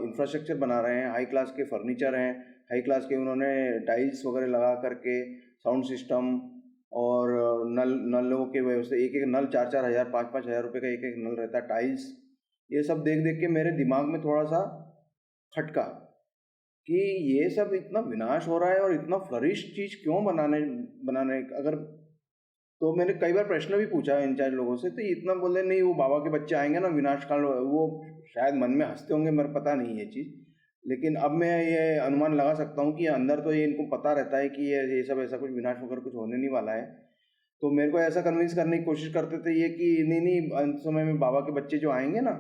Speaker 2: इंफ्रास्ट्रक्चर बना रहे हैं, हाई क्लास के फर्नीचर हैं, हाई क्लास के उन्होंने टाइल्स वगैरह लगा करके साउंड सिस्टम और नलों के व्यवस्था, एक एक नल 4-4 हज़ार 5-5 हज़ार रुपये का एक एक नल रहता है, टाइल्स, ये सब देख देख के मेरे दिमाग में थोड़ा सा खटका कि ये सब इतना विनाश हो रहा है और इतना फ्लरिश चीज़ क्यों बनाने अगर, तो मैंने कई बार प्रश्न भी पूछा इंचार्ज लोगों से, तो ये इतना बोले नहीं वो बाबा के बच्चे आएंगे ना विनाश काल, वो शायद मन में हंसते होंगे, मेरे पता नहीं ये चीज़, लेकिन अब मैं ये अनुमान लगा सकता हूँ कि अंदर तो ये इनको पता रहता है कि ये सब ऐसा कुछ विनाश वगैरह कुछ होने नहीं वाला है। तो मेरे को ऐसा कन्विंस करने की कोशिश करते थे ये कि नहीं अंत समय में बाबा के बच्चे जो आएंगे ना,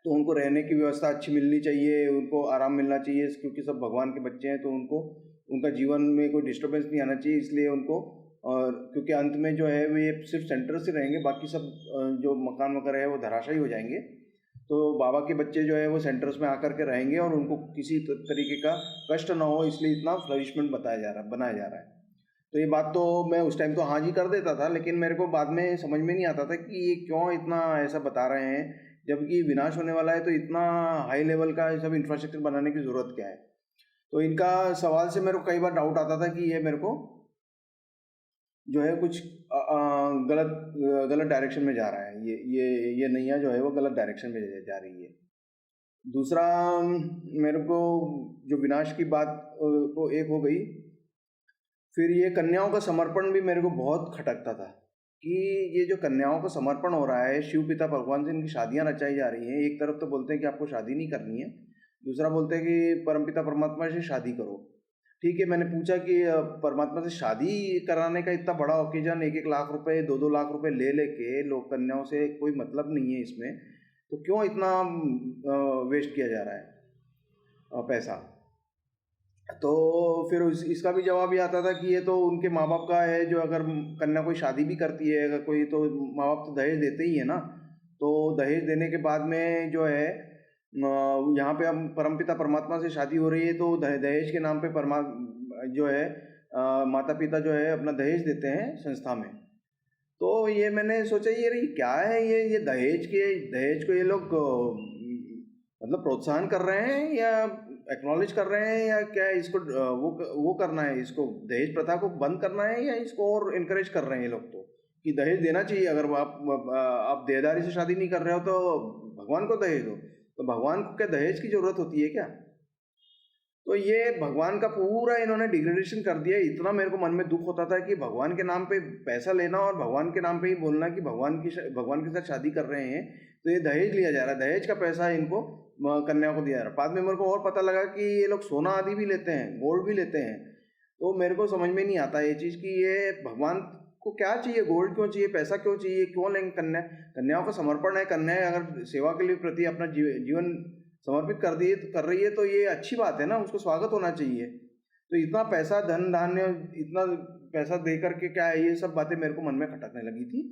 Speaker 2: तो उनको रहने की व्यवस्था अच्छी मिलनी चाहिए, उनको आराम मिलना चाहिए, क्योंकि सब भगवान के बच्चे हैं, तो उनको उनका जीवन में कोई डिस्टर्बेंस नहीं आना चाहिए, इसलिए उनको, और क्योंकि अंत में जो है वो ये सिर्फ सेंटर से रहेंगे, बाकी सब जो मकान वगैरह है वो धराशायी हो जाएंगे, तो बाबा के बच्चे जो है वो सेंटर्स में आकर के रहेंगे और उनको किसी तरीके का कष्ट ना हो, इसलिए इतना फ्लरिशमेंट बनाया जा रहा है। तो ये बात तो मैं उस टाइम तो हाँ जी कर देता था, लेकिन मेरे को बाद में समझ में नहीं आता था कि ये क्यों इतना ऐसा बता रहे हैं, जबकि विनाश होने वाला है, तो इतना हाई लेवल का सब इंफ्रास्ट्रक्चर बनाने की ज़रूरत क्या है। तो इनका सवाल से मेरे को कई बार डाउट आता था कि ये मेरे को जो है कुछ गलत डायरेक्शन में जा रहा है, ये नैया जो है वो गलत डायरेक्शन में जा रही है। दूसरा, मेरे को जो विनाश की बात तो एक हो गई, फिर ये कन्याओं का समर्पण भी मेरे को बहुत खटकता था कि ये जो कन्याओं का समर्पण हो रहा है, शिव पिता भगवान से इनकी शादियां रचाई जा रही हैं। एक तरफ तो बोलते हैं कि आपको शादी नहीं करनी है, दूसरा बोलते हैं कि परमपिता परमात्मा से शादी करो। ठीक है, मैंने पूछा कि परमात्मा से शादी कराने का इतना बड़ा ओकेजन 1-1 लाख रुपए 2-2 लाख रुपए ले लेके लोग कन्याओं से कोई मतलब नहीं है इसमें, तो क्यों इतना वेस्ट किया जा रहा है पैसा। तो फिर इसका भी जवाब ये आता था कि ये तो उनके माँ बाप का है, जो अगर कन्या कोई शादी भी करती है अगर कोई, तो माँ बाप तो दहेज देते ही है ना, तो दहेज देने के बाद में जो है यहाँ पे हम परमपिता परमात्मा से शादी हो रही है, तो दहेज के नाम पे जो है माता पिता जो है अपना दहेज देते हैं संस्था में। तो ये मैंने सोचा ये क्या है, ये दहेज को ये लोग मतलब प्रोत्साहन कर रहे हैं या एक्नॉलेज कर रहे हैं, या क्या इसको वो करना है, इसको दहेज प्रथा को बंद करना है, या इसको और इनकरेज कर रहे हैं ये लोग, तो कि दहेज देना चाहिए। अगर आप देहदारी से शादी नहीं कर रहे हो तो भगवान को दहेज दो, तो भगवान को क्या दहेज की जरूरत होती है क्या। तो ये भगवान का पूरा इन्होंने डिग्रेडेशन कर दिया। इतना मेरे को मन में दुख होता था कि भगवान के नाम पे पैसा लेना और भगवान के नाम पे ही बोलना कि भगवान के साथ शादी कर रहे हैं, तो ये दहेज लिया जा रहा है, दहेज का पैसा इनको कन्या को दिया जा रहा है। बाद में मेरे को और पता लगा कि ये लोग सोना आदि भी लेते हैं, गोल्ड भी लेते हैं। तो मेरे को समझ में नहीं आता ये चीज़ कि ये भगवान को क्या चाहिए, गोल्ड क्यों चाहिए, पैसा क्यों चाहिए, क्यों लेंगे। कन्याओं का समर्पण है, कन्याएं अगर सेवा के लिए प्रति अपना जीवन समर्पित कर रही है तो ये अच्छी बात है ना, उसको स्वागत होना चाहिए। तो इतना पैसा, धन धान्य, इतना पैसा दे करके क्या है, ये सब बातें मेरे को मन में खटकने लगी थी।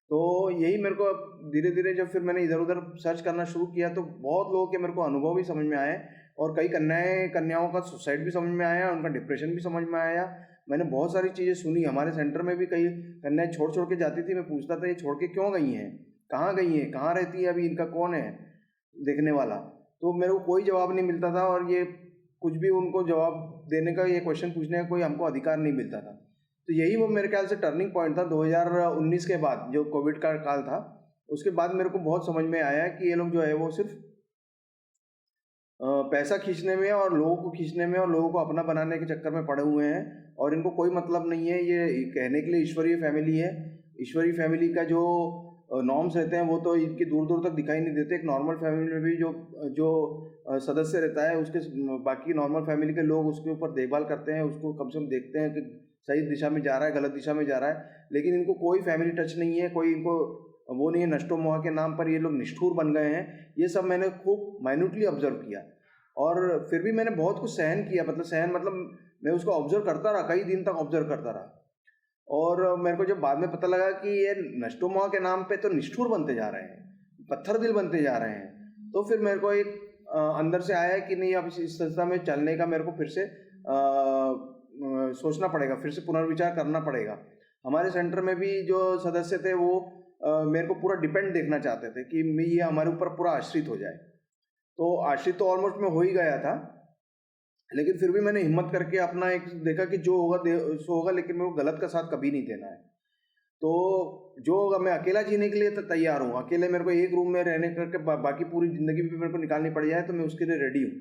Speaker 2: तो यही मेरे को धीरे धीरे जब फिर मैंने इधर उधर सर्च करना शुरू किया तो बहुत लोगों के मेरे को अनुभव भी समझ में आए, और कई कन्याओं का सुसाइड भी समझ में आया, उनका डिप्रेशन भी समझ में आया। मैंने बहुत सारी चीज़ें सुनी। हमारे सेंटर में भी कई कन्याएं छोड़ के जाती थी। मैं पूछता था ये छोड़ के क्यों गई हैं, कहाँ गई हैं, कहाँ रहती है, अभी इनका कौन है देखने वाला। तो मेरे को कोई जवाब नहीं मिलता था, और ये कुछ भी उनको जवाब देने का, ये क्वेश्चन पूछने का कोई हमको अधिकार नहीं मिलता था। तो यही वो मेरे ख्याल से टर्निंग पॉइंट था 2019 के बाद, जो कोविड का काल था। उसके बाद मेरे को बहुत समझ में आया कि ये लोग जो है वो सिर्फ पैसा खींचने में और लोगों को खींचने में और लोगों को अपना बनाने के चक्कर में पड़े हुए हैं, और इनको कोई मतलब नहीं है। ये कहने के लिए ईश्वरीय फैमिली है, ईश्वरीय फैमिली का जो नॉर्म्स रहते हैं वो तो इनकी दूर दूर तक दिखाई नहीं देते। एक नॉर्मल फैमिली में भी जो सदस्य रहता है, उसके बाकी नॉर्मल फैमिली के लोग उसके ऊपर देखभाल करते हैं, उसको कम से कम देखते हैं कि सही दिशा में जा रहा है, गलत दिशा में जा रहा है। लेकिन इनको कोई फैमिली टच नहीं है, कोई इनको वो नहीं है। नष्टो मोह के नाम पर ये लोग निष्ठुर बन गए हैं। ये सब मैंने खूब माइन्यूटली ऑब्जर्व किया, और फिर भी मैंने बहुत कुछ सहन किया। मतलब मैं उसको ऑब्जर्व करता रहा, कई दिन तक ऑब्जर्व करता रहा। और मेरे को जब बाद में पता लगा कि ये नष्टो मोह के नाम पे तो निष्ठुर बनते जा रहे हैं, पत्थर दिल बनते जा रहे हैं, तो फिर मेरे को एक अंदर से आया कि नहीं, अब इस संस्था में चलने का मेरे को फिर से सोचना पड़ेगा, फिर से पुनर्विचार करना पड़ेगा। हमारे सेंटर में भी जो सदस्य थे वो मेरे को पूरा डिपेंड देखना चाहते थे कि मैं ये हमारे ऊपर पूरा आश्रित हो जाए। तो आश्रित तो ऑलमोस्ट मैं हो ही गया था, लेकिन फिर भी मैंने हिम्मत करके अपना एक देखा कि जो होगा सो होगा, लेकिन मेरे को गलत का साथ कभी नहीं देना है। तो जो होगा, मैं अकेला जीने के लिए तो तैयार हूँ, अकेले मेरे को एक रूम में रहने करके बाकी पूरी ज़िंदगी भी मेरे को निकालनी पड़ जाए तो मैं उसके लिए रेडी हूँ।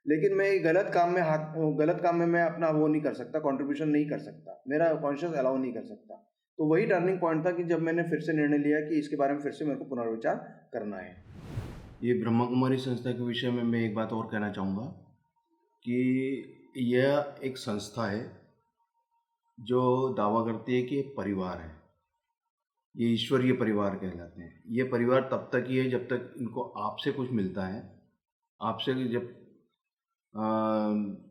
Speaker 2: लेकिन मैं गलत काम में मैं अपना वो नहीं कर सकता, कंट्रीब्यूशन नहीं कर सकता, मेरा कॉन्शियस अलाउ नहीं कर सकता। तो वही टर्निंग पॉइंट था कि जब मैंने फिर से निर्णय लिया कि इसके बारे में फिर से मेरे को पुनर्विचार करना है।
Speaker 1: ये ब्रह्मा कुमारी संस्था के विषय में मैं एक बात और कहना चाहूँगा कि यह एक संस्था है जो दावा करती है कि एक परिवार है। ये ईश्वरीय परिवार कहलाते हैं। ये परिवार तब तक ही है जब तक इनको आपसे कुछ मिलता है। आपसे जब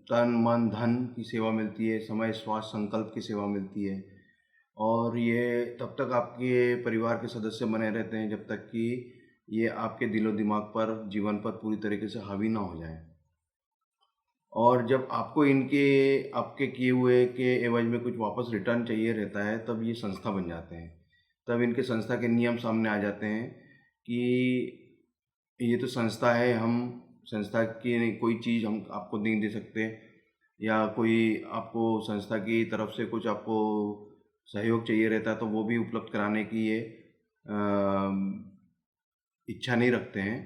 Speaker 1: तन मन धन की सेवा मिलती है, समय स्वास्थ्य संकल्प की सेवा मिलती है, और ये तब तक आपके परिवार के सदस्य बने रहते हैं जब तक कि ये आपके दिलो दिमाग पर, जीवन पर पूरी तरीके से हावी ना हो जाए। और जब आपको आपके किए हुए के एवज में कुछ वापस रिटर्न चाहिए रहता है, तब ये संस्था बन जाते हैं। तब इनके संस्था के नियम सामने आ जाते हैं कि ये तो संस्था है, हम संस्था की कोई चीज़ हम आपको नहीं दे सकते, या कोई आपको संस्था की तरफ से कुछ आपको सहयोग चाहिए रहता है तो वो भी उपलब्ध कराने की ये इच्छा नहीं रखते हैं।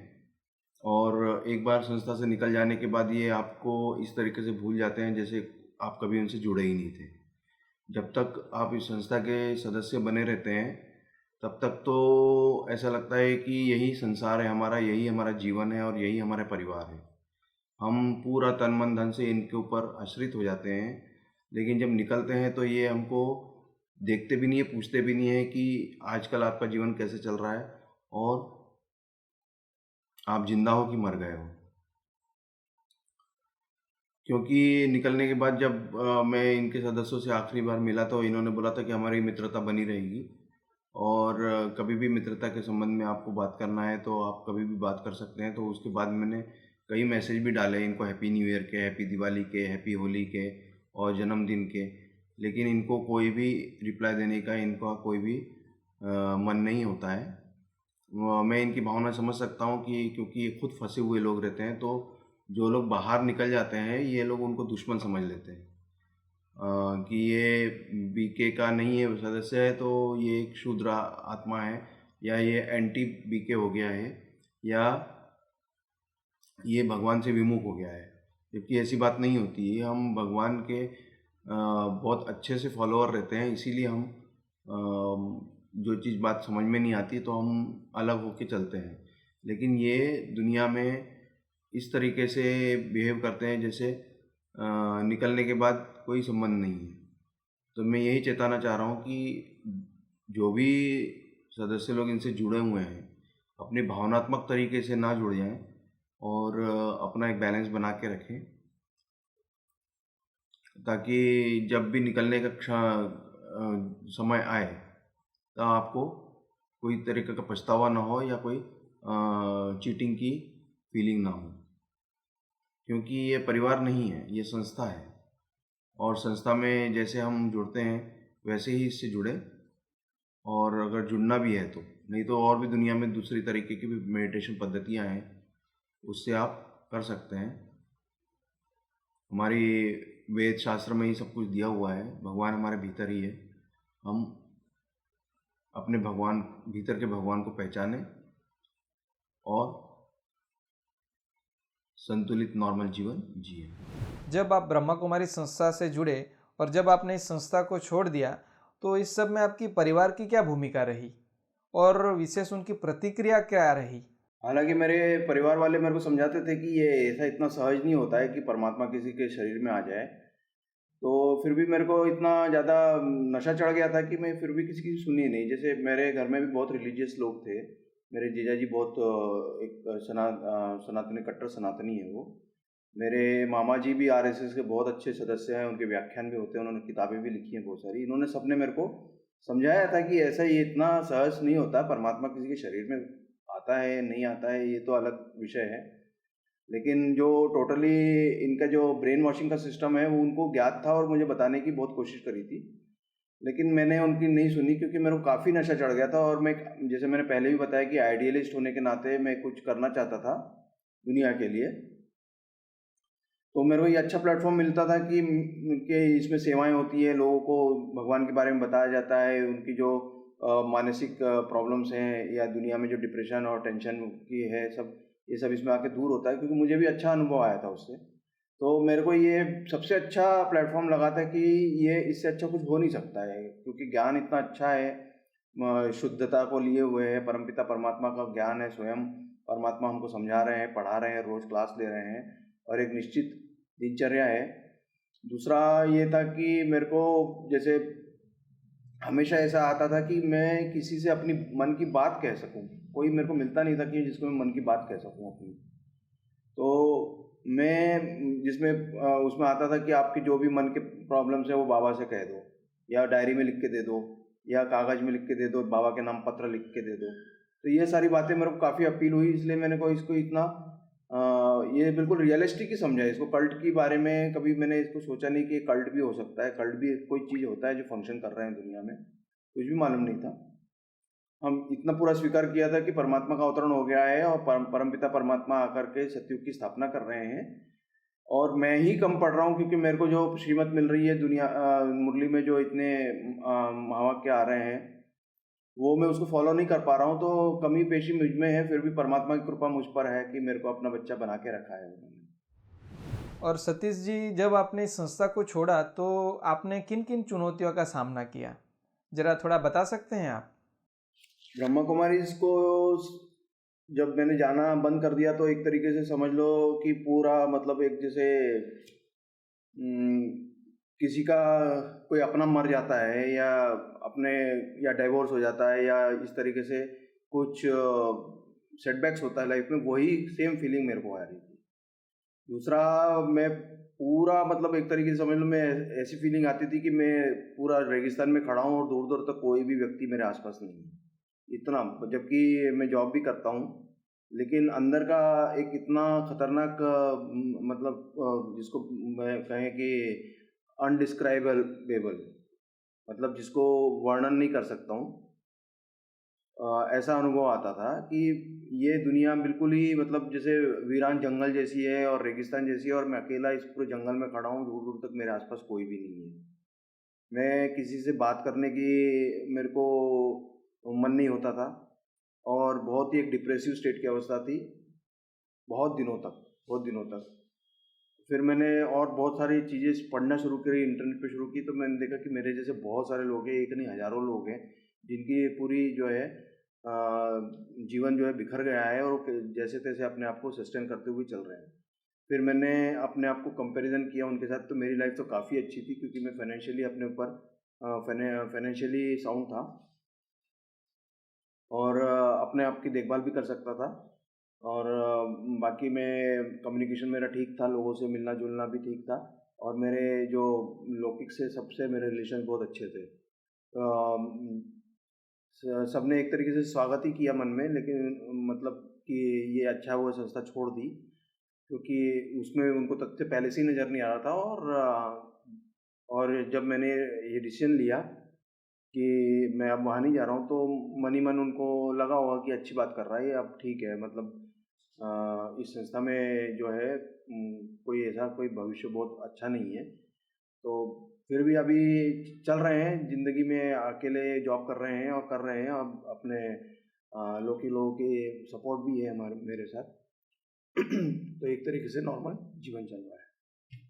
Speaker 1: और एक बार संस्था से निकल जाने के बाद ये आपको इस तरीके से भूल जाते हैं जैसे आप कभी उनसे जुड़े ही नहीं थे। जब तक आप इस संस्था के सदस्य बने रहते हैं तब तक तो ऐसा लगता है कि यही संसार है हमारा, यही हमारा जीवन है और यही हमारा परिवार है। हम पूरा तन मन धन से इनके ऊपर आश्रित हो जाते हैं। लेकिन जब निकलते हैं तो ये हमको देखते भी नहीं है, पूछते भी नहीं है कि आजकल आपका जीवन कैसे चल रहा है और आप जिंदा हो कि मर गए हो। क्योंकि निकलने के बाद जब मैं इनके सदस्यों से आखिरी बार मिला तो इन्होंने बोला था कि हमारी मित्रता बनी रहेगी, और कभी भी मित्रता के संबंध में आपको बात करना है तो आप कभी भी बात कर सकते हैं। तो उसके बाद मैंने कई मैसेज भी डाले इनको, हैप्पी न्यू ईयर के, हैप्पी दिवाली के, हैप्पी होली के और जन्मदिन के, लेकिन इनको कोई भी रिप्लाई देने का इनका कोई भी मन नहीं होता है। मैं इनकी भावना समझ सकता हूँ कि क्योंकि ये खुद फंसे हुए लोग रहते हैं, तो जो लोग बाहर निकल जाते हैं ये लोग उनको दुश्मन समझ लेते हैं कि ये बीके का नहीं है सदस्य है तो ये एक शूद्र आत्मा है, या ये एंटी बीके हो गया है, या ये भगवान से विमुख हो गया है। जबकि ऐसी बात नहीं होती है। हम भगवान के बहुत अच्छे से फॉलोअर रहते हैं, इसीलिए हम जो चीज़ बात समझ में नहीं आती तो हम अलग होके चलते हैं। लेकिन ये दुनिया में इस तरीके से बिहेव करते हैं जैसे निकलने के बाद कोई संबंध नहीं है। तो मैं यही चेताना चाह रहा हूँ कि जो भी सदस्य लोग इनसे जुड़े हुए हैं अपने भावनात्मक तरीके से ना जुड़ जाएं और अपना एक बैलेंस बना के रखें, ताकि जब भी निकलने का समय आए तो आपको कोई तरीके का पछतावा ना हो या कोई चीटिंग की फीलिंग ना हो। क्योंकि ये परिवार नहीं है, ये संस्था है, और संस्था में जैसे हम जुड़ते हैं वैसे ही इससे जुड़े, और अगर जुड़ना भी है तो, नहीं तो और भी दुनिया में दूसरी तरीके की भी मेडिटेशन पद्धतियां हैं, उससे आप कर सकते हैं। हमारी वेद शास्त्र में ही सब कुछ दिया हुआ है, भगवान हमारे भीतर ही है। हम अपने भीतर के भगवान को पहचानें और संतुलित नॉर्मल जीवन जिए।
Speaker 3: जब आप ब्रह्मा कुमारी संस्था से जुड़े और जब आपने इस संस्था को छोड़ दिया तो इस सब में आपकी परिवार की क्या भूमिका रही और विशेष उनकी प्रतिक्रिया क्या रही?
Speaker 2: हालांकि मेरे परिवार वाले मेरे को समझाते थे कि ये ऐसा इतना सहज नहीं होता है कि परमात्मा किसी के शरीर में आ जाए। तो फिर भी मेरे को इतना ज़्यादा नशा चढ़ गया था कि मैं फिर भी किसी की सुनी नहीं। जैसे मेरे घर में भी बहुत रिलीजियस लोग थे। मेरे जीजा जी बहुत एक सनातनी, कट्टर सनातनी है वो। मेरे मामा जी भी आरएसएस के बहुत अच्छे सदस्य हैं, उनके व्याख्यान भी होते हैं, उन्होंने किताबें भी लिखी हैं बहुत सारी। इन्होंने सबने मेरे को समझाया था कि ऐसा ये इतना सहज नहीं होता, परमात्मा किसी के शरीर में आता है नहीं आता है ये तो अलग विषय है, लेकिन जो टोटली इनका जो ब्रेन वॉशिंग का सिस्टम है वो उनको ज्ञात था और मुझे बताने की बहुत कोशिश करी थी। लेकिन मैंने उनकी नहीं सुनी क्योंकि मेरे को काफ़ी नशा चढ़ गया था। और मैं, जैसे मैंने पहले भी बताया कि आइडियलिस्ट होने के नाते मैं कुछ करना चाहता था दुनिया के लिए। तो मेरे को ये अच्छा प्लेटफॉर्म मिलता था कि इसमें सेवाएं होती है, लोगों को भगवान के बारे में बताया जाता है, उनकी जो मानसिक प्रॉब्लम्स हैं या दुनिया में जो डिप्रेशन और टेंशन की है, सब ये सब इसमें आके दूर होता है, क्योंकि मुझे भी अच्छा अनुभव आया था उससे। तो मेरे को ये सबसे अच्छा प्लेटफॉर्म लगा था कि ये इससे अच्छा कुछ हो नहीं सकता है, क्योंकि ज्ञान इतना अच्छा है, शुद्धता को लिए हुए है, परमपिता परमात्मा का ज्ञान है, स्वयं परमात्मा हमको समझा रहे हैं, पढ़ा रहे हैं, रोज़ क्लास ले रहे हैं, और एक निश्चित दिनचर्या है। दूसरा ये था कि मेरे को जैसे हमेशा ऐसा आता था कि मैं किसी से अपनी मन की बात कह सकूं, कोई मेरे को मिलता नहीं था कि जिसको मैं मन की बात कह सकूं अपनी। तो मैं जिसमें उसमें आता था कि आपके जो भी मन के प्रॉब्लम्स है वो बाबा से कह दो, या डायरी में लिख के दे दो, या कागज़ में लिख के दे दो, बाबा के नाम पत्र लिख के दे दो। तो ये सारी बातें मेरे को काफ़ी अपील हुई, इसलिए मैंने को इसको इतना ये बिल्कुल रियलिस्टिक ही समझा है इसको। कल्ट के बारे में कभी मैंने इसको सोचा नहीं कि कल्ट भी हो सकता है, कल्ट भी कोई चीज़ होता है जो फंक्शन कर रहे हैं दुनिया में, कुछ भी मालूम नहीं था। हम इतना पूरा स्वीकार किया था कि परमात्मा का अवतरण हो गया है और परमपिता परमात्मा आकर के सतयुग की स्थापना कर रहे हैं, और मैं ही कम पढ़ रहा हूँ क्योंकि मेरे को जो श्रीमत मिल रही है दुनिया मुरली में जो इतने महावाक्य आ रहे हैं वो मैं उसको फॉलो नहीं कर पा रहा हूँ। तो कमी पेशी मुझ में है, फिर भी परमात्मा की कृपा मुझ पर है कि मेरे को अपना बच्चा बना के रखा है उन्होंने।
Speaker 3: और सतीश जी, जब आपने इस संस्था को छोड़ा तो आपने किन किन चुनौतियों का सामना किया, जरा थोड़ा बता सकते हैं आप?
Speaker 2: ब्रह्मा कुमारी को जब मैंने जाना बंद कर दिया तो एक तरीके से समझ लो कि पूरा मतलब एक जैसे किसी का कोई अपना मर जाता है या अपने या डाइवोर्स हो जाता है या इस तरीके से कुछ सेटबैक्स होता है लाइफ में, वही सेम फीलिंग मेरे को आ रही थी। दूसरा, मैं पूरा मतलब एक तरीके से समझ लो मैं ऐसी फीलिंग आती थी कि मैं पूरा रेगिस्तान में खड़ा हूँ और दूर दूर तक कोई भी व्यक्ति मेरे आसपास नहीं है, इतना। जबकि मैं जॉब भी करता हूँ, लेकिन अंदर का एक इतना खतरनाक जिसको मैं कहें कि अनडिस्क्राइबेबल, मतलब जिसको वर्णन नहीं कर सकता हूँ, ऐसा अनुभव आता था कि ये दुनिया बिल्कुल ही मतलब जैसे वीरान जंगल जैसी है और रेगिस्तान जैसी है, और मैं अकेला इस पूरे जंगल में खड़ा हूँ, दूर दूर तक मेरे आसपास कोई भी नहीं है। मैं किसी से बात करने की मेरे को मन नहीं होता था, और बहुत ही एक डिप्रेसिव स्टेट की अवस्था थी बहुत दिनों तक, बहुत दिनों तक। फिर मैंने और बहुत सारी चीज़ें पढ़ना शुरू करी, इंटरनेट पे शुरू की, तो मैंने देखा कि मेरे जैसे बहुत सारे लोग हैं, एक नहीं हज़ारों लोग हैं जिनकी पूरी जो है जीवन जो है बिखर गया है, और वो जैसे तैसे अपने आप को सस्टेन करते हुए चल रहे हैं। फिर मैंने अपने आप को कंपैरिजन किया उनके साथ, तो मेरी लाइफ तो काफ़ी अच्छी थी क्योंकि मैं फाइनेंशियली अपने ऊपर फाइनेंशियली साउंड था, और अपने आप की देखभाल भी कर सकता था, और बाकी मैं कम्युनिकेशन मेरा ठीक था, लोगों से मिलना जुलना भी ठीक था, और मेरे जो लौकिक से सबसे मेरे रिलेशन बहुत अच्छे थे। सबने एक तरीके से स्वागत ही किया मन में, लेकिन मतलब कि ये अच्छा हुआ संस्था छोड़ दी, क्योंकि उसमें उनको तथ्य पहले से ही नज़र नहीं आ रहा था। और जब मैंने ये डिसीजन लिया कि मैं अब वहाँ नहीं जा रहा हूँ, तो मन ही मन उनको लगा होगा कि अच्छी बात कर रहा है ये, अब ठीक है, मतलब इस संस्था में जो है कोई ऐसा कोई भविष्य बहुत अच्छा नहीं है। तो फिर भी अभी चल रहे हैं ज़िंदगी में, अकेले जॉब कर रहे हैं और कर रहे हैं अब अपने लोगों की सपोर्ट भी है हमारे मेरे साथ। तो एक तरीके से नॉर्मल जीवन चल रहा है।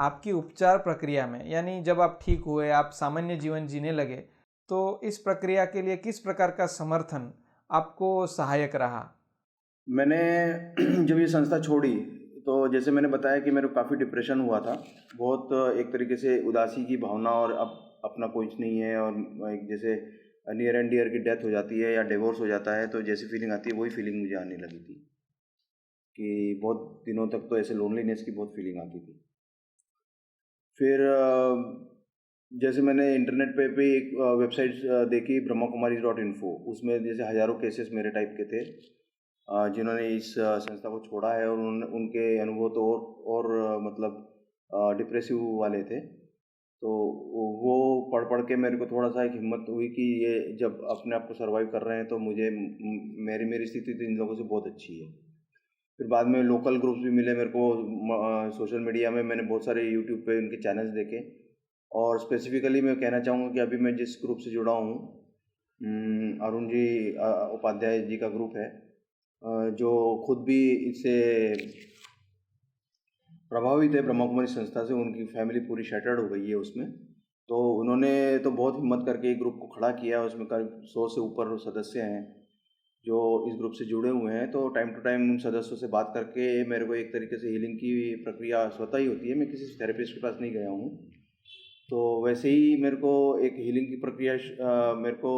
Speaker 3: आपकी उपचार प्रक्रिया में, यानी जब आप ठीक हुए, आप सामान्य जीवन जीने लगे, तो इस प्रक्रिया के लिए किस प्रकार का समर्थन आपको सहायक रहा?
Speaker 2: मैंने जब ये संस्था छोड़ी तो जैसे मैंने बताया कि मेरे को काफ़ी डिप्रेशन हुआ था, बहुत एक तरीके से उदासी की भावना, और अब अपना कुछ नहीं है, और एक जैसे नियर एंड डियर की डेथ हो जाती है या डिवोर्स हो जाता है तो जैसी फीलिंग आती है वही फीलिंग मुझे आने लगी थी, कि बहुत दिनों तक तो ऐसे लोनलीनेस की बहुत फीलिंग आती थी। फिर जैसे मैंने इंटरनेट पे भी एक वेबसाइट देखी, brahmakumaris.info, उसमें जैसे हज़ारों केसेस मेरे टाइप के थे जिन्होंने इस संस्था को छोड़ा है, और उनके अनुभव तो और मतलब डिप्रेसिव वाले थे। तो वो पढ़ के मेरे को थोड़ा सा एक हिम्मत हुई कि ये जब अपने आप को सर्वाइव कर रहे हैं तो मुझे मेरी मेरी स्थिति तो इन लोगों से बहुत अच्छी है। फिर बाद में लोकल ग्रुप्स भी मिले मेरे को, सोशल मीडिया में मैंने बहुत सारे यूट्यूब पे उनके चैनल्स देखे। और स्पेसिफिकली मैं कहना चाहूँगा कि अभी मैं जिस ग्रुप से जुड़ा हूँ, अरुण जी उपाध्याय जी का ग्रुप है, जो खुद भी इससे प्रभावित है ब्रह्मा कुमारी संस्था से। उनकी फैमिली पूरी शैटर्ड हो गई है उसमें। तो उन्होंने तो बहुत हिम्मत करके एक ग्रुप को खड़ा किया। उसमें करीब 100 से ऊपर सदस्य हैं जो इस ग्रुप से जुड़े हुए हैं। तो टाइम टू टाइम उन सदस्यों से बात करके मेरे को एक तरीके से हीलिंग की प्रक्रिया स्वतः ही होती है। मैं किसी थेरेपिस्ट के पास नहीं गया हूँ। तो वैसे ही मेरे को एक हीलिंग की प्रक्रिया मेरे को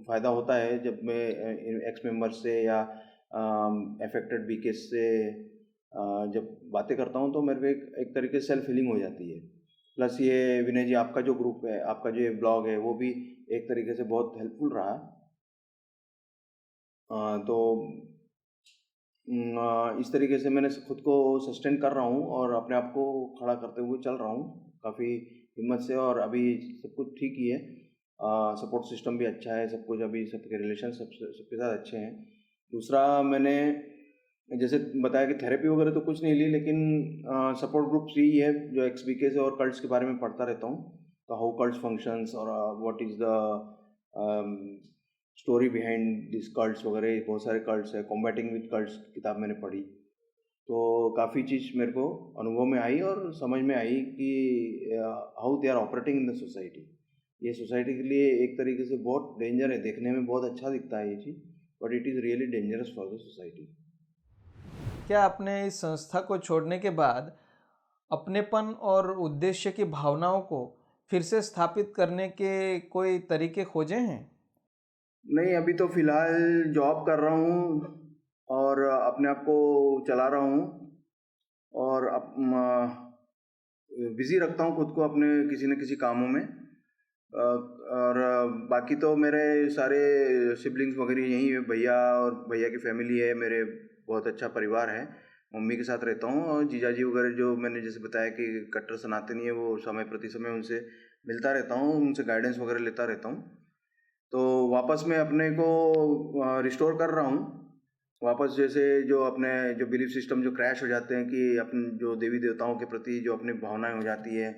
Speaker 2: फ़ायदा होता है जब मैं एक्स मेंबर्स से या अफेक्टेड बीकेस से जब बातें करता हूँ तो मेरे को एक तरीके से सेल्फ हीलिंग हो जाती है। प्लस ये विनय जी आपका जो ग्रुप है, आपका जो ये ब्लॉग है, वो भी एक तरीके से बहुत हेल्पफुल रहा। तो इस तरीके से मैंने खुद को सस्टेन कर रहा हूँ और अपने आप को खड़ा करते हुए चल रहा हूँ काफ़ी हिम्मत से। और अभी सब कुछ ठीक ही है, सपोर्ट सिस्टम भी अच्छा है, सब कुछ अभी सबके रिलेशन सबके साथ अच्छे हैं। दूसरा, मैंने जैसे बताया कि थेरेपी वगैरह तो कुछ नहीं ली, लेकिन सपोर्ट ग्रुप्स यही है जो एक्सबीके से और कल्ट्स के बारे में पढ़ता रहता हूँ। तो हाउ कल्ट्स फंक्शंस और what is the story behind this cults वगैरह, बहुत सारे कल्ट्स है। कॉम्बैटिंग विद कल्ट्स किताब मैंने पढ़ी, तो काफ़ी चीज़ मेरे को अनुभव में आई और समझ में आई कि how they are operating in the society. ये सोसाइटी के लिए एक तरीके से बहुत डेंजर है। देखने में बहुत अच्छा दिखता है ये चीज़, but it is really dangerous for the society.
Speaker 3: क्या आपने इस संस्था को छोड़ने के बाद अपनेपन और उद्देश्य की भावनाओं को फिर से स्थापित करने के कोई तरीके खोजे हैं?
Speaker 2: नहीं, अभी तो फ़िलहाल जॉब कर रहा हूँ और अपने आप को चला रहा हूँ और बिज़ी रखता हूँ खुद को अपने किसी न किसी कामों में। और बाकी तो मेरे सारे सिबलिंग्स वगैरह यहीं है, भैया और भैया की फैमिली है, मेरे बहुत अच्छा परिवार है। मम्मी के साथ रहता हूँ और जीजाजी वगैरह जो मैंने जैसे बताया कि कट्टर सनातनी है, वो समय प्रति समय उनसे मिलता रहता हूँ, उनसे गाइडेंस वगैरह लेता रहता हूँ। तो वापस मैं अपने को रिस्टोर कर रहा हूँ। वापस जैसे जो अपने जो बिलीफ सिस्टम जो क्रैश हो जाते हैं कि अपने जो देवी देवताओं के प्रति जो अपनी भावनाएं हो जाती है,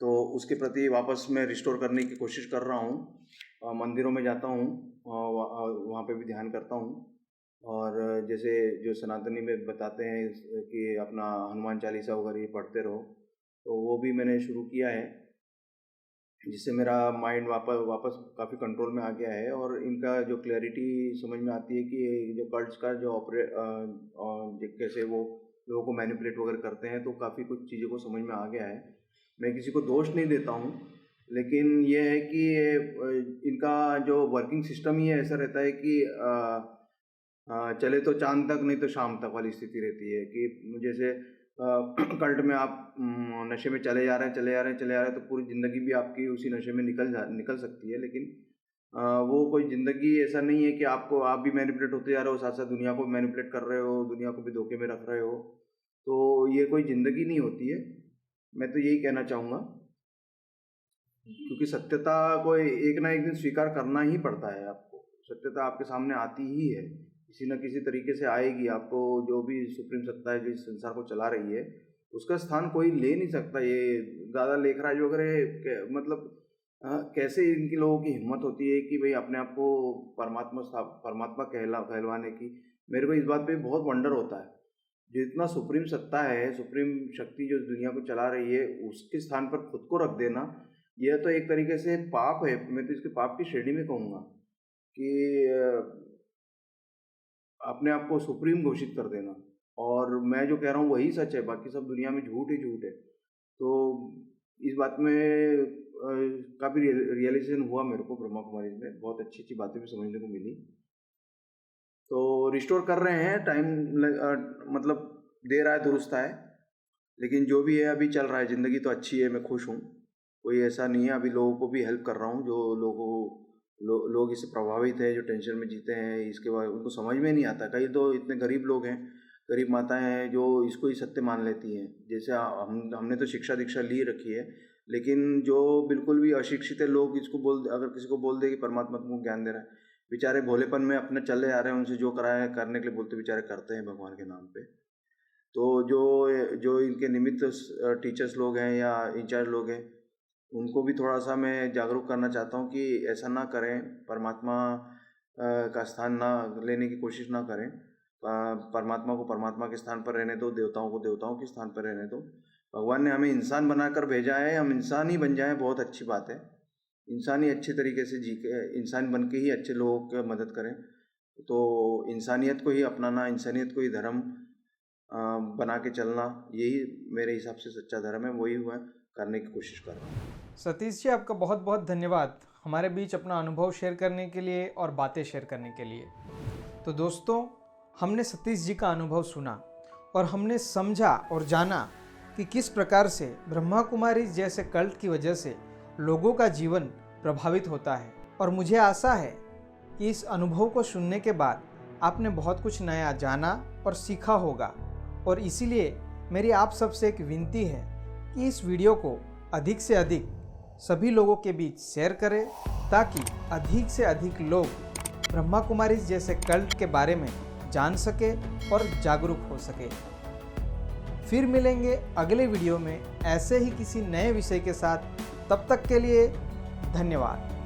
Speaker 2: तो उसके प्रति वापस मैं रिस्टोर करने की कोशिश कर रहा हूँ। मंदिरों में जाता हूँ, वहाँ पे भी ध्यान करता हूँ। और जैसे जो सनातनी में बताते हैं कि अपना हनुमान चालीसा वगैरह पढ़ते रहो, तो वो भी मैंने शुरू किया है, जिससे मेरा माइंड वापस काफ़ी कंट्रोल में आ गया है। और इनका जो क्लैरिटी समझ में आती है कि जो कल्ट्स का जो कैसे वो लोगों को मैनिपुलेट वगैरह करते हैं, तो काफ़ी कुछ चीज़ों को समझ में आ गया है। मैं किसी को दोष नहीं देता हूँ, लेकिन ये है कि इनका जो वर्किंग सिस्टम ही ऐसा रहता है कि चले तो चांद तक, नहीं तो शाम तक वाली स्थिति रहती है। कि जैसे कल्ट में आप नशे में चले जा रहे हैं, तो पूरी ज़िंदगी भी आपकी उसी नशे में निकल सकती है। लेकिन वो कोई ज़िंदगी ऐसा नहीं है कि आप भी मैनिपुलेट होते जा रहे हो, साथ साथ दुनिया को मैनिपुलेट कर रहे हो, दुनिया को भी धोखे में रख रहे हो। तो ये कोई ज़िंदगी नहीं होती है। मैं तो यही कहना चाहूँगा, क्योंकि सत्यता को एक ना एक दिन स्वीकार करना ही पड़ता है। आपको सत्यता आपके सामने आती ही है, किसी न किसी तरीके से आएगी। आपको जो भी सुप्रीम सत्ता है जो इस संसार को चला रही है, उसका स्थान कोई ले नहीं सकता। ये ज़्यादा लेखराज वगैरह मतलब कैसे इनकी लोगों की हिम्मत होती है कि भाई अपने आप को परमात्मा कहलवाने की। मेरे को इस बात पे बहुत वंडर होता है, जो इतना सुप्रीम सत्ता है, सुप्रीम शक्ति जो दुनिया को चला रही है, उसके स्थान पर खुद को रख देना, यह तो एक तरीके से पाप है। मैं तो इसके पाप की श्रेणी में कहूँगा कि अपने आप को सुप्रीम घोषित कर देना। और मैं जो कह रहा हूँ वही सच है, बाकी सब दुनिया में झूठ ही झूठ है। तो इस बात में काफ़ी रियलाइजेशन हुआ मेरे को ब्रह्मा कुमारी में, बहुत अच्छी अच्छी बातें भी समझने को मिली। तो रिस्टोर कर रहे हैं, टाइम मतलब दे रहा है, दुरुस्त है, लेकिन जो भी है अभी चल रहा है। ज़िंदगी तो अच्छी है, मैं खुश हूँ, कोई ऐसा नहीं है। अभी लोगों को भी हेल्प कर रहा हूँ, जो लोग इससे प्रभावित है, जो टेंशन में जीते हैं। इसके बाद उनको समझ में नहीं आता। कई तो इतने गरीब लोग हैं, गरीब माताएं हैं, जो इसको ही सत्य मान लेती हैं। जैसे हमने तो शिक्षा दीक्षा ली रखी है, लेकिन जो बिल्कुल भी अशिक्षित है लोग इसको अगर किसी को बोल दे कि परमात्मा तुमको ज्ञान दे रहा है, बेचारे भोलेपन में अपने चले आ रहे हैं, उनसे जो कराए करने के लिए बोलते बेचारे करते हैं भगवान के नाम पे। तो जो इनके निमित्त टीचर्स लोग हैं या इंचार्ज लोग हैं, उनको भी थोड़ा सा मैं जागरूक करना चाहता हूँ कि ऐसा ना करें, परमात्मा का स्थान ना लेने की कोशिश ना करें। परमात्मा को परमात्मा के स्थान पर रहने दो, देवताओं को देवताओं के स्थान पर रहने दो। भगवान ने हमें इंसान बनाकर भेजा है, हम इंसान ही बन जाएं, बहुत अच्छी बात है। इंसान ही अच्छे तरीके से जी के, इंसान बन के ही अच्छे लोगों की मदद करें। तो इंसानियत को ही अपनाना, इंसानियत को ही धर्म बना के चलना, यही मेरे हिसाब से सच्चा धर्म है। वही हुआ करने की कोशिश कर रहा हूँ।
Speaker 3: सतीश जी, आपका बहुत बहुत धन्यवाद हमारे बीच अपना अनुभव शेयर करने के लिए और बातें शेयर करने के लिए। तो दोस्तों, हमने सतीश जी का अनुभव सुना और हमने समझा और जाना कि किस प्रकार से ब्रह्मा कुमारी जैसे कल्ट की वजह से लोगों का जीवन प्रभावित होता है। और मुझे आशा है कि इस अनुभव को सुनने के बाद आपने बहुत कुछ नया जाना और सीखा होगा। और इसीलिए मेरी आप सबसे एक विनती है कि इस वीडियो को अधिक से अधिक सभी लोगों के बीच शेयर करें, ताकि अधिक से अधिक लोग ब्रह्मा कुमारी जैसे कल्ट के बारे में जान सके और जागरूक हो सके। फिर मिलेंगे अगले वीडियो में ऐसे ही किसी नए विषय के साथ। तब तक के लिए धन्यवाद।